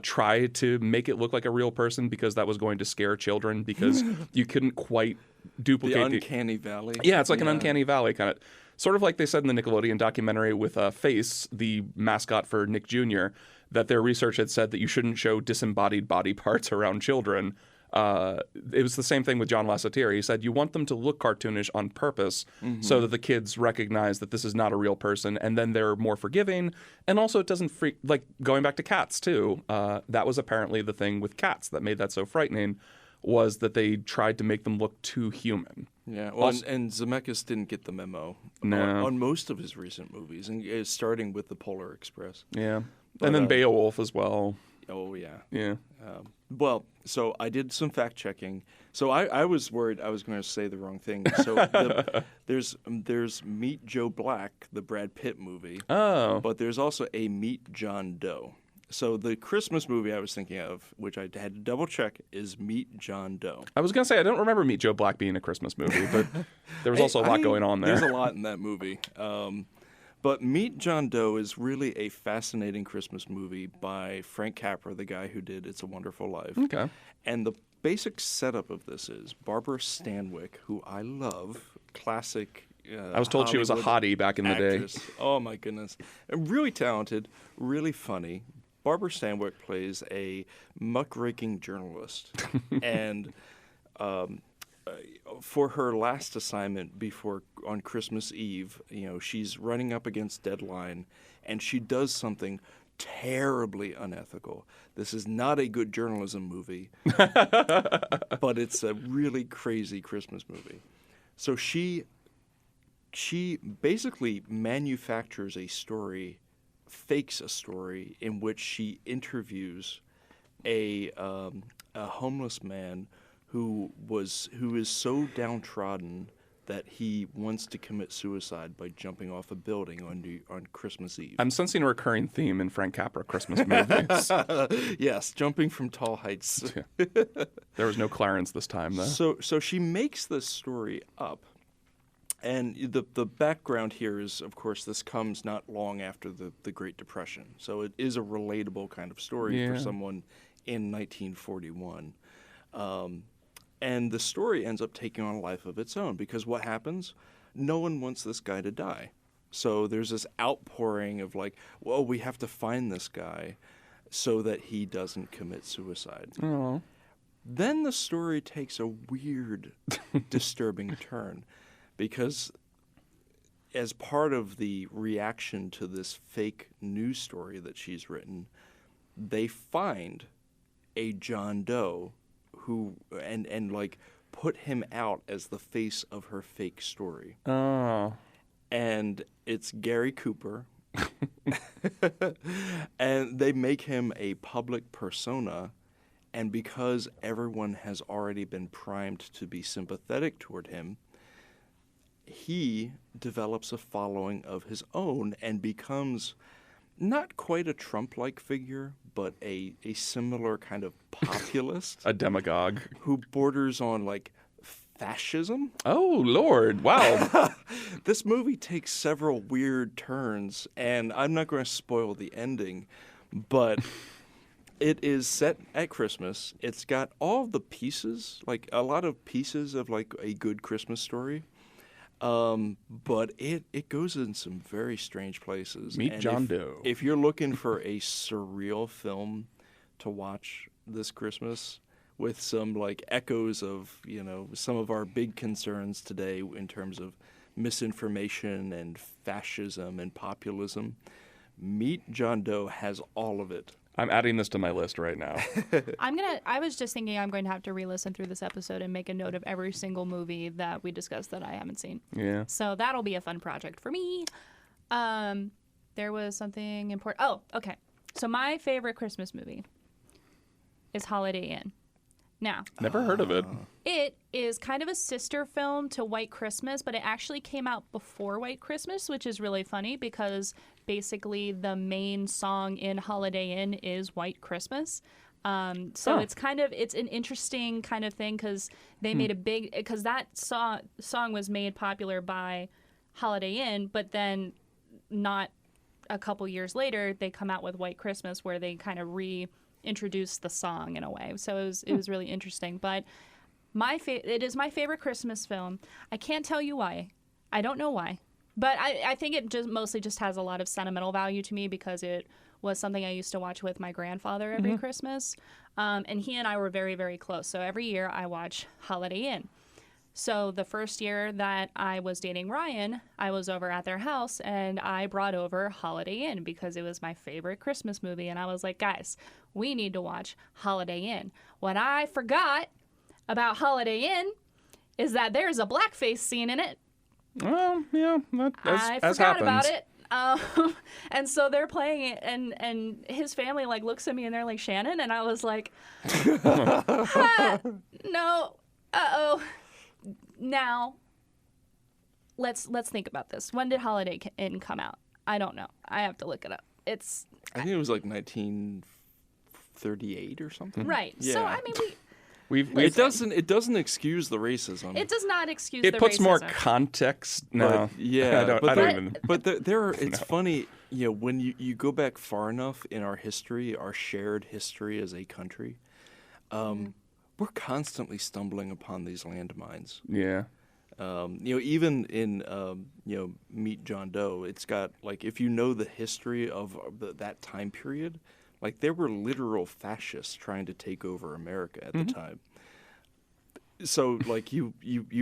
try to make it look like a real person because that was going to scare children because you couldn't quite duplicate The uncanny valley. Yeah, it's like an uncanny valley kind of. Sort of like they said in the Nickelodeon documentary with Face, the mascot for Nick Jr., that their research had said that you shouldn't show disembodied body parts around children. It was the same thing with John Lasseter. He said you want them to look cartoonish on purpose so that the kids recognize that this is not a real person, and then they're more forgiving. And also it doesn't freak, like going back to cats too, that was apparently the thing with cats that made that so frightening, was that they tried to make them look too human. Yeah, well, and Zemeckis didn't get the memo on most of his recent movies, and starting with The Polar Express. Yeah, But, and then Beowulf as well. Oh, yeah. Yeah. Well, so I did some fact checking. So I was worried I was going to say the wrong thing. So there's Meet Joe Black, the Brad Pitt movie. Oh. But there's also a Meet John Doe. So the Christmas movie I was thinking of, which I had to double check, is Meet John Doe. I was going to say, I don't remember Meet Joe Black being a Christmas movie, but there was also a lot going on there. There's a lot in that movie. But Meet John Doe is really a fascinating Christmas movie by Frank Capra, the guy who did It's a Wonderful Life. Okay. And the basic setup of this is Barbara Stanwyck, who I love, classic I was told she was a Hollywood hottie back in the actress. day. Oh, my goodness. And really talented, really funny. Barbara Stanwyck plays a muckraking journalist. And for her last assignment on Christmas Eve, she's running up against deadline, and she does something terribly unethical. This is not a good journalism movie, but it's a really crazy Christmas movie. So she basically manufactures a story, fakes a story in which she interviews a homeless man who is so downtrodden that he wants to commit suicide by jumping off a building on Christmas Eve. I'm sensing a recurring theme in Frank Capra Christmas movies. Yes, jumping from tall heights. There was no Clarence this time, though. So she makes this story up. And the background here is, of course, this comes not long after the Great Depression. So it is a relatable kind of story for someone in 1941. And the story ends up taking on a life of its own because what happens? No one wants this guy to die. So there's this outpouring of like, well, we have to find this guy so that he doesn't commit suicide. Oh. Then the story takes a weird, disturbing turn because as part of the reaction to this fake news story that she's written, they find a John Doe who and like put him out as the face of her fake story. Oh. And it's Gary Cooper. And they make him a public persona, and because everyone has already been primed to be sympathetic toward him, he develops a following of his own and becomes not quite a Trump-like figure, but a similar kind of populist. A demagogue. Who borders on, like, fascism. Oh, Lord. Wow. This movie takes several weird turns, and I'm not going to spoil the ending, but it is set at Christmas. It's got all the pieces, like a lot of pieces of, like, a good Christmas story. But it goes in some very strange places. Meet John Doe. If you're looking for a surreal film to watch this Christmas with some like echoes of, some of our big concerns today in terms of misinformation and fascism and populism, Meet John Doe has all of it. I'm adding this to my list right now. I was just thinking I'm going to have to re-listen through this episode and make a note of every single movie that we discussed that I haven't seen. Yeah. So that'll be a fun project for me. There was something important. Oh, okay. So my favorite Christmas movie is Holiday Inn. Now. Never heard of it. It is kind of a sister film to White Christmas, but it actually came out before White Christmas, which is really funny because basically the main song in Holiday Inn is White Christmas. So it's an interesting kind of thing because they made because that song was made popular by Holiday Inn, but then not a couple years later, they come out with White Christmas where they kind of reintroduced the song in a way. So it was really interesting. But it is my favorite Christmas film. I can't tell you why. I don't know why. But I think it just mostly just has a lot of sentimental value to me because it was something I used to watch with my grandfather every Christmas. And he and I were very, very close. So every year I watch Holiday Inn. So the first year that I was dating Ryan, I was over at their house and I brought over Holiday Inn because it was my favorite Christmas movie. And I was like, guys, we need to watch Holiday Inn. What I forgot about Holiday Inn is that there's a blackface scene in it. Well, yeah, I forgot about it. And so they're playing it, and his family like looks at me and they're like, Shannon, and I was like, no, uh-oh. Now, let's think about this. When did Holiday Inn come out? I don't know. I have to look it up. I think it was like 1938 or something. Right. Yeah. So I mean, it doesn't excuse the racism. It does not excuse the racism. It puts more context. No, yeah, I don't even. But it's funny, when you go back far enough in our history, our shared history as a country, we're constantly stumbling upon these landmines. Yeah. Even in Meet John Doe, it's got like if you know the history of that time period. Like, there were literal fascists trying to take over America at the time. So, like, you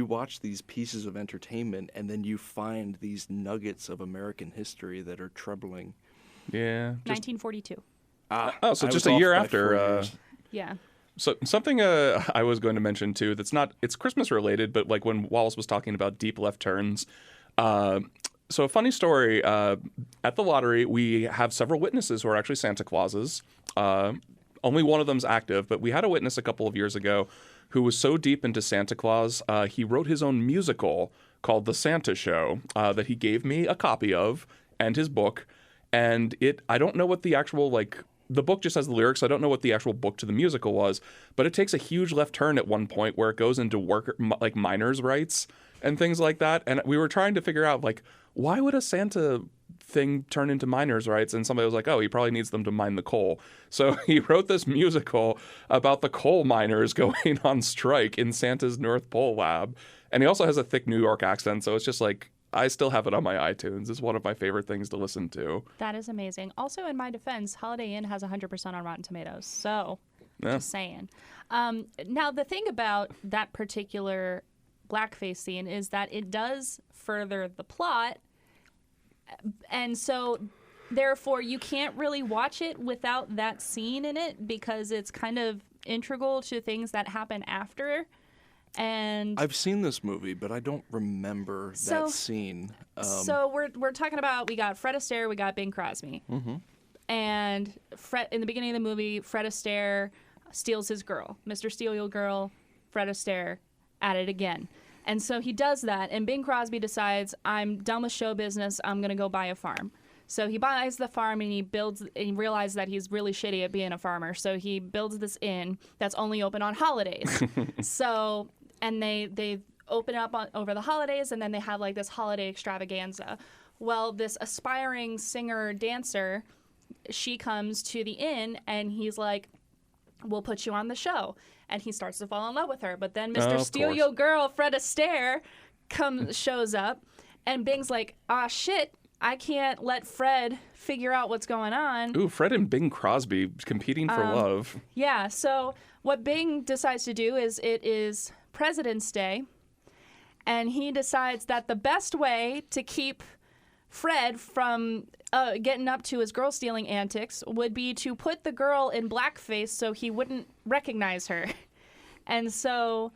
watch these pieces of entertainment, and then you find these nuggets of American history that are troubling. Yeah. 1942. So just a year after. Yeah. So something I was going to mention, too, it's Christmas related, but, like, when Wallace was talking about deep left turns, so a funny story, at the lottery, we have several witnesses who are actually Santa Clauses. Only one of them's active, but we had a witness a couple of years ago who was so deep into Santa Claus, he wrote his own musical called The Santa Show that he gave me a copy of and his book. And I don't know what the actual, the book just has the lyrics. I don't know what the actual book to the musical was, but it takes a huge left turn at one point where it goes into minors' rights and things like that. And we were trying to figure out, why would a Santa thing turn into miners' rights? And somebody was like, oh, he probably needs them to mine the coal. So he wrote this musical about the coal miners going on strike in Santa's North Pole lab. And he also has a thick New York accent. So it's just I still have it on my iTunes. It's one of my favorite things to listen to. That is amazing. Also, in my defense, Holiday Inn has 100% on Rotten Tomatoes. So, just saying. Now, the thing about that particular blackface scene is that it does further the plot, and so therefore you can't really watch it without that scene in it because it's kind of integral to things that happen after. And I've seen this movie, but I don't remember that scene. So we're talking about, we got Fred Astaire, we got Bing Crosby, and in the beginning of the movie, Fred Astaire steals his girl. Mr. Steal Your Girl, Fred Astaire at it again. And so he does that, and Bing Crosby decides, I'm done with show business, I'm going to go buy a farm. So he buys the farm, and he realizes that he's really shitty at being a farmer. So he builds this inn that's only open on holidays. And they open up over the holidays, and then they have this holiday extravaganza. Well, this aspiring singer-dancer, she comes to the inn, and he's like, we'll put you on the show. And he starts to fall in love with her. But then Mr. Steal Your Girl, Fred Astaire, shows up. And Bing's like, shit, I can't let Fred figure out what's going on. Ooh, Fred and Bing Crosby competing for love. Yeah, so what Bing decides to do is it is President's Day. And he decides that the best way to keep Fred from getting up to his girl stealing antics would be to put the girl in blackface so he wouldn't recognize her. And so,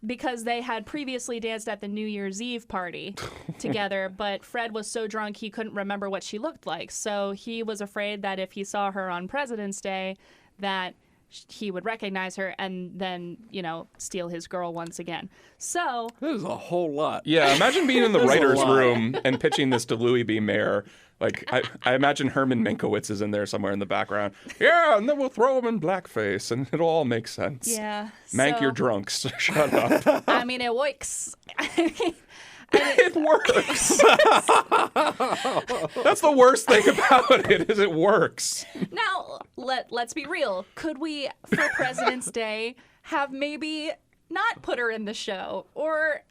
because they had previously danced at the New Year's Eve party together, but Fred was so drunk he couldn't remember what she looked like. So he was afraid that if he saw her on President's Day, that he would recognize her and then, steal his girl once again. So There's a whole lot. Yeah, imagine being in the There's a writer's lot. room and pitching this to Louis B. Mayer. Like, I imagine Herman Mankiewicz is in there somewhere in the background. Yeah, and then we'll throw him in blackface, and it'll all make sense. yeah. Mank, so, you're drunks. Shut up. I mean, it works. It works. That's the worst thing about it, is it works. Now, let's be real. Could we, for President's Day, have maybe not put her in the show or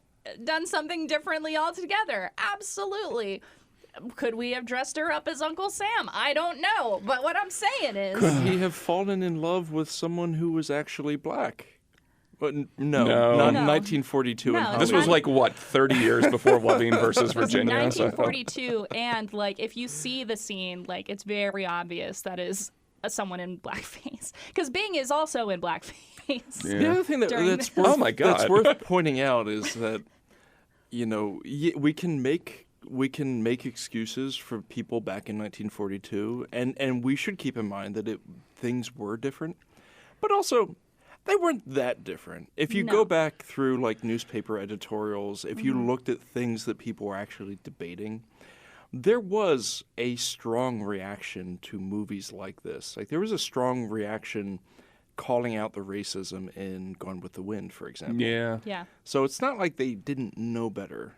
done something differently altogether? Absolutely. Could we have dressed her up as Uncle Sam? I don't know. But what I'm saying is... Could he have fallen in love with someone who was actually black? But no, No. not No. 1942 in No. Hollywood. This was like, what, 30 years before Loving versus Virginia? 1942, and if you see the scene, it's very obvious that is someone in blackface, because Bing is also in blackface. Yeah. The other thing During that's this. worth, Oh my God. that's worth pointing out is that we can make excuses for people back in 1942, and we should keep in mind that things were different, but also they weren't that different. If you No. go back through newspaper editorials, if you looked at things that people were actually debating, there was a strong reaction to movies like this. There was a strong reaction calling out the racism in Gone with the Wind, for example. Yeah. Yeah. So it's not like they didn't know better.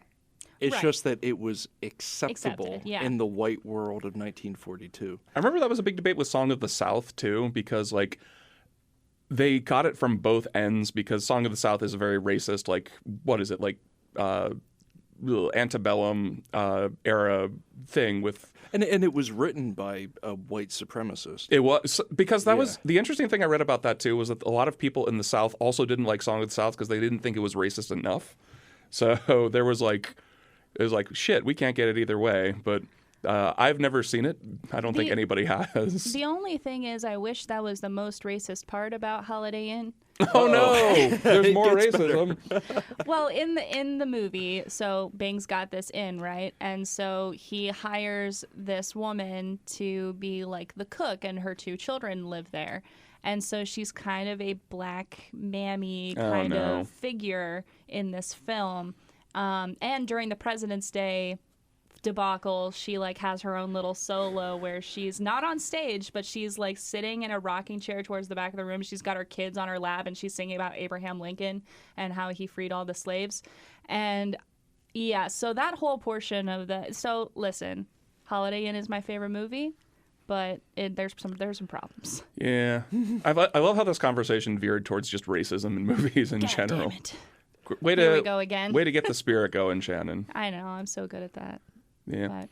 It's Right. just that it was acceptable Accepted, yeah. in the white world of 1942. I remember that was a big debate with Song of the South, too, because, they got it from both ends, because Song of the South is a very racist, antebellum era thing with... And it was written by a white supremacist. It was, because that Yeah. was... The interesting thing I read about that, too, was that a lot of people in the South also didn't like Song of the South because they didn't think it was racist enough. So there was it was shit, we can't get it either way, but... I've never seen it. I don't think anybody has. The only thing is, I wish that was the most racist part about Holiday Inn. Oh no! There's It more gets racism. Well, in the movie, so Bing's got this inn, right? And so he hires this woman to be the cook, and her 2 children live there. And so she's kind of a black mammy kind of figure in this film. And during the President's Day debacle, she has her own little solo where she's not on stage, but she's sitting in a rocking chair towards the back of the room. She's got her kids on her lap, and she's singing about Abraham Lincoln and how he freed all the slaves. And yeah, so that whole portion of so listen, Holiday Inn is my favorite movie, but there's some problems. Yeah, I love how this conversation veered towards just racism in movies in God general. damn it. Here we go again. Way to get the spirit going, Shannon. I know, I'm so good at that. Yeah.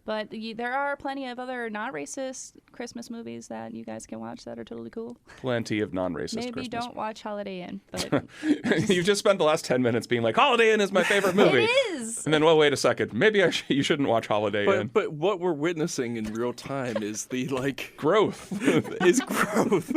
But there are plenty of other not-racist Christmas movies that you guys can watch that are totally cool. Plenty of non-racist Maybe Christmas. don't watch Holiday Inn, but You've just spent the last 10 minutes being like, Holiday Inn is my favorite movie. it is. And then, well, wait a second. Maybe you shouldn't watch Holiday Inn. But what we're witnessing in real time is the Growth. is growth.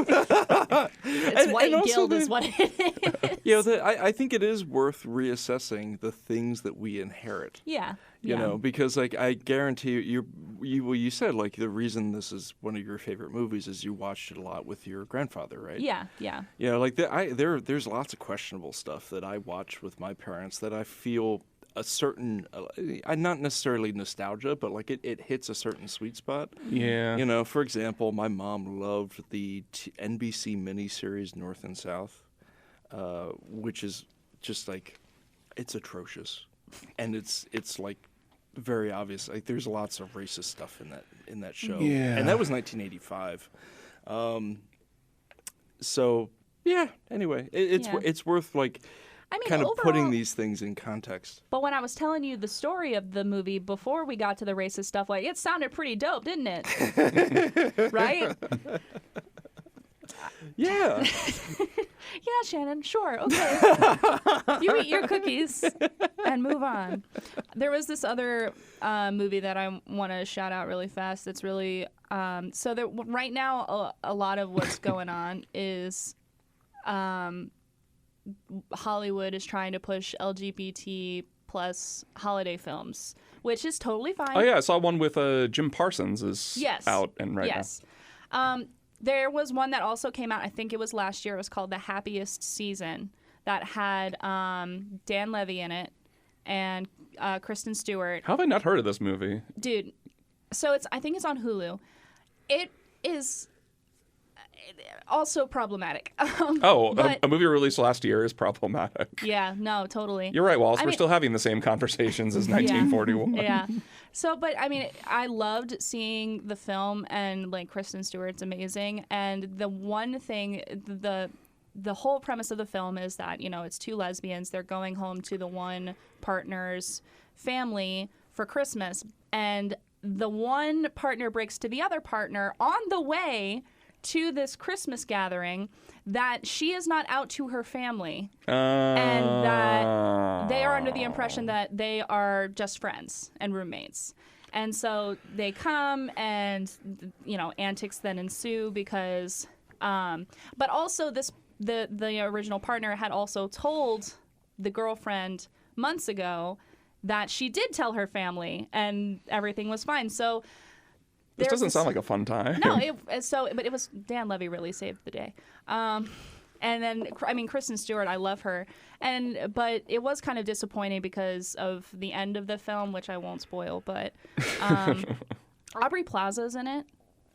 It's white also guild is what it is. I think it is worth reassessing the things that we inherit. Yeah. You know, because I guarantee you said the reason this is one of your favorite movies is you watched it a lot with your grandfather, right? Yeah, yeah. There's lots of questionable stuff that I watch with my parents that I feel a certain, not necessarily nostalgia, but it hits a certain sweet spot. Yeah. For example, my mom loved the NBC miniseries North and South, which is just it's atrocious, and it's very obvious. There's lots of racist stuff in that show. Yeah. And that was 1985. So yeah. Anyway, it's worth kind of putting overall- these things in context. But when I was telling you the story of the movie before we got to the racist stuff, it sounded pretty dope, didn't it? Right? Yeah. Yeah, Shannon, sure, okay. You eat your cookies and move on. There was this other movie that I want to shout out really fast. It's really right now a lot of what's going on is Hollywood is trying to push LGBT plus holiday films, which is totally fine. Oh, yeah. I saw one with Jim Parsons is Yes. out and right yes. There was one that also came out, I think it was last year. It was called The Happiest Season, that had Dan Levy in it and Kristen Stewart. How have I not heard of this movie? Dude, so I think it's on Hulu. It is also problematic. A movie released last year is problematic. Yeah, no, totally. You're right, Wallace. We're still having the same conversations as 1941. Yeah. So, but I mean, I loved seeing the film, and like Kristen Stewart's amazing. And the one thing, the whole premise of the film is that, you know, it's two lesbians. They're going home to the one partner's family for Christmas, and the one partner breaks to the other partner on the way to this Christmas gathering that she is not out to her family, and that they are under the impression that they are just friends and roommates. And so they come, and, you know, antics then ensue because, but also the original partner had also told the girlfriend months ago that she did tell her family, and everything was fine. So this doesn't sound like a fun time. No, but it was Dan Levy really saved the day. And then, I mean, Kristen Stewart, I love her, but it was kind of disappointing because of the end of the film, which I won't spoil. But Aubrey Plaza's in it.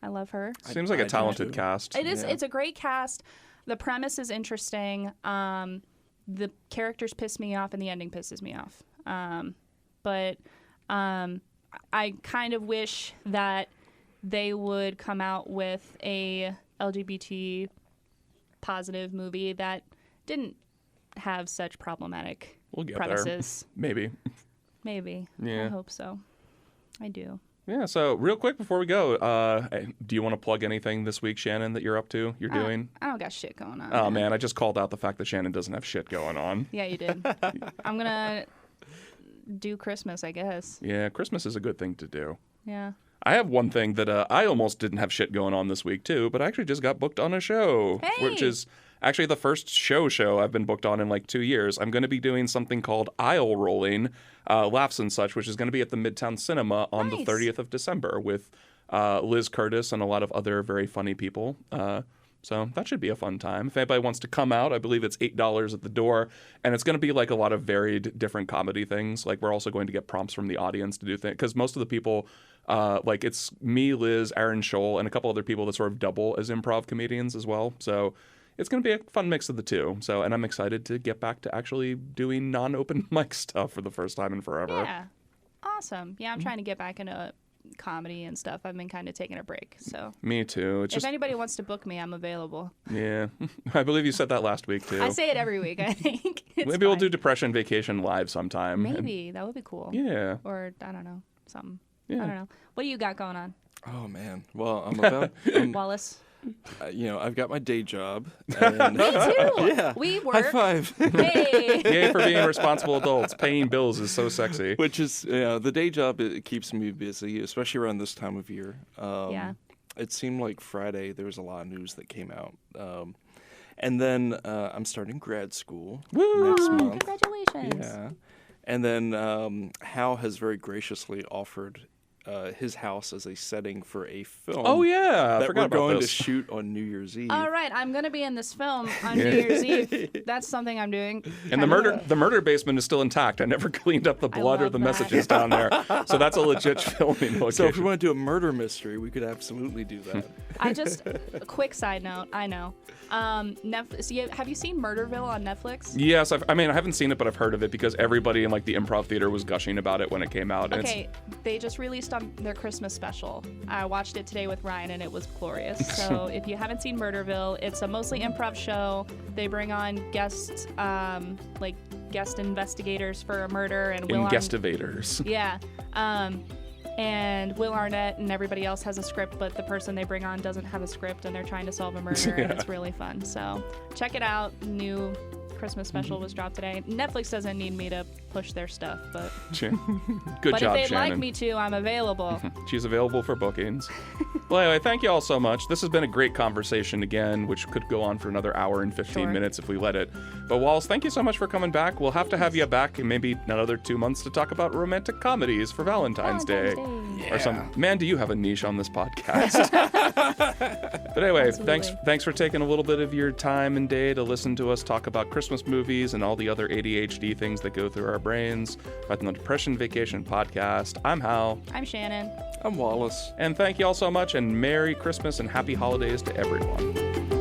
I love her. Seems like a talented cast. It is. Yeah. It's a great cast. The premise is interesting. The characters piss me off, and the ending pisses me off. But I kind of wish that they would come out with a LGBT positive movie that didn't have such problematic premises. There. Maybe. Yeah. I hope so. I do. Yeah, so real quick before we go, do you want to plug anything this week, Shannon, that you're up to, you're doing? I don't got shit going on. Oh, man, I just called out the fact that Shannon doesn't have shit going on. Yeah, you did. I'm going to do Christmas, I guess. Yeah, Christmas is a good thing to do. Yeah. I have one thing that I almost didn't have shit going on this week, too, but I actually just got booked on a show, which is actually the first show I've been booked on in like 2 years. I'm going to be doing something called Aisle Rolling, Laughs and Such, which is going to be at the Midtown Cinema on the 30th of December with Liz Curtis and a lot of other very funny people. So that should be a fun time. If anybody wants to come out, I believe it's $8 at the door. And it's going to be like a lot of varied different comedy things. Like we're also going to get prompts from the audience to do things. Because most of the people, like it's me, Liz, Aaron Scholl, and a couple other people that sort of double as improv comedians as well. So it's going to be a fun mix of the two. So, and I'm excited to get back to actually doing non-open mic stuff for the first time in forever. Yeah. Awesome. Yeah, I'm trying to get back into comedy and stuff. I've been kind of taking a break. So me too. If anybody wants to book me, I'm available. Yeah. I believe you said that last week too. I say it every week, I think. Maybe we'll do Depression Vacation live sometime. Maybe. That would be cool. Yeah. Or, I don't know, something. Yeah. I don't know. What do you got going on? Oh, man. Well, I'm about... Wallace? I've got my day job. And, me too. Yeah. We work. High five. Hey. Yay for being responsible adults. Paying bills is so sexy. Which is, the day job, it keeps me busy, especially around this time of year. Yeah. It seemed like Friday there was a lot of news that came out. And then I'm starting grad school next month. Congratulations. Yeah. And then Hal has very graciously offered his house as a setting for a film. Oh, yeah. I that forgot we're about going this. to shoot on New Year's Eve. All right, I'm going to be in this film on New Year's Eve. That's something I'm doing. And the murder basement is still intact. I never cleaned up the blood or love the that. messages down there. So that's a legit filming location. So if we want to do a murder mystery, we could absolutely do that. A quick side note, I know. Netflix, have you seen Murderville on Netflix? Yes, I haven't seen it, but I've heard of it because everybody in like the improv theater was gushing about it when it came out. And Okay, they just released on their Christmas special. I watched it today with Ryan, and it was glorious. So if you haven't seen Murderville, it's a mostly improv show. They bring on guest investigators for a murder and Investigators. Yeah. And Will Arnett and everybody else has a script, but the person they bring on doesn't have a script, and they're trying to solve a murder, and it's really fun. So check it out. New Christmas special was dropped today. Netflix doesn't need me to push their stuff, but Good but job, if they'd Shannon. like me to, I'm available. She's available for bookings. Well, anyway, thank you all so much. This has been a great conversation again, which could go on for another hour and 15 minutes if we let it. But Wallace, thank you so much for coming back. We'll have to have you back in maybe another 2 months to talk about romantic comedies for Valentine's Day. Yeah. Or some man, do you have a niche on this podcast? But anyway, thanks for taking a little bit of your time and day to listen to us talk about Christmas movies and all the other ADHD things that go through our brains on the Depression Vacation podcast. I'm Hal. I'm Shannon. I'm Wallace. And thank you all so much, and Merry Christmas and Happy Holidays to everyone.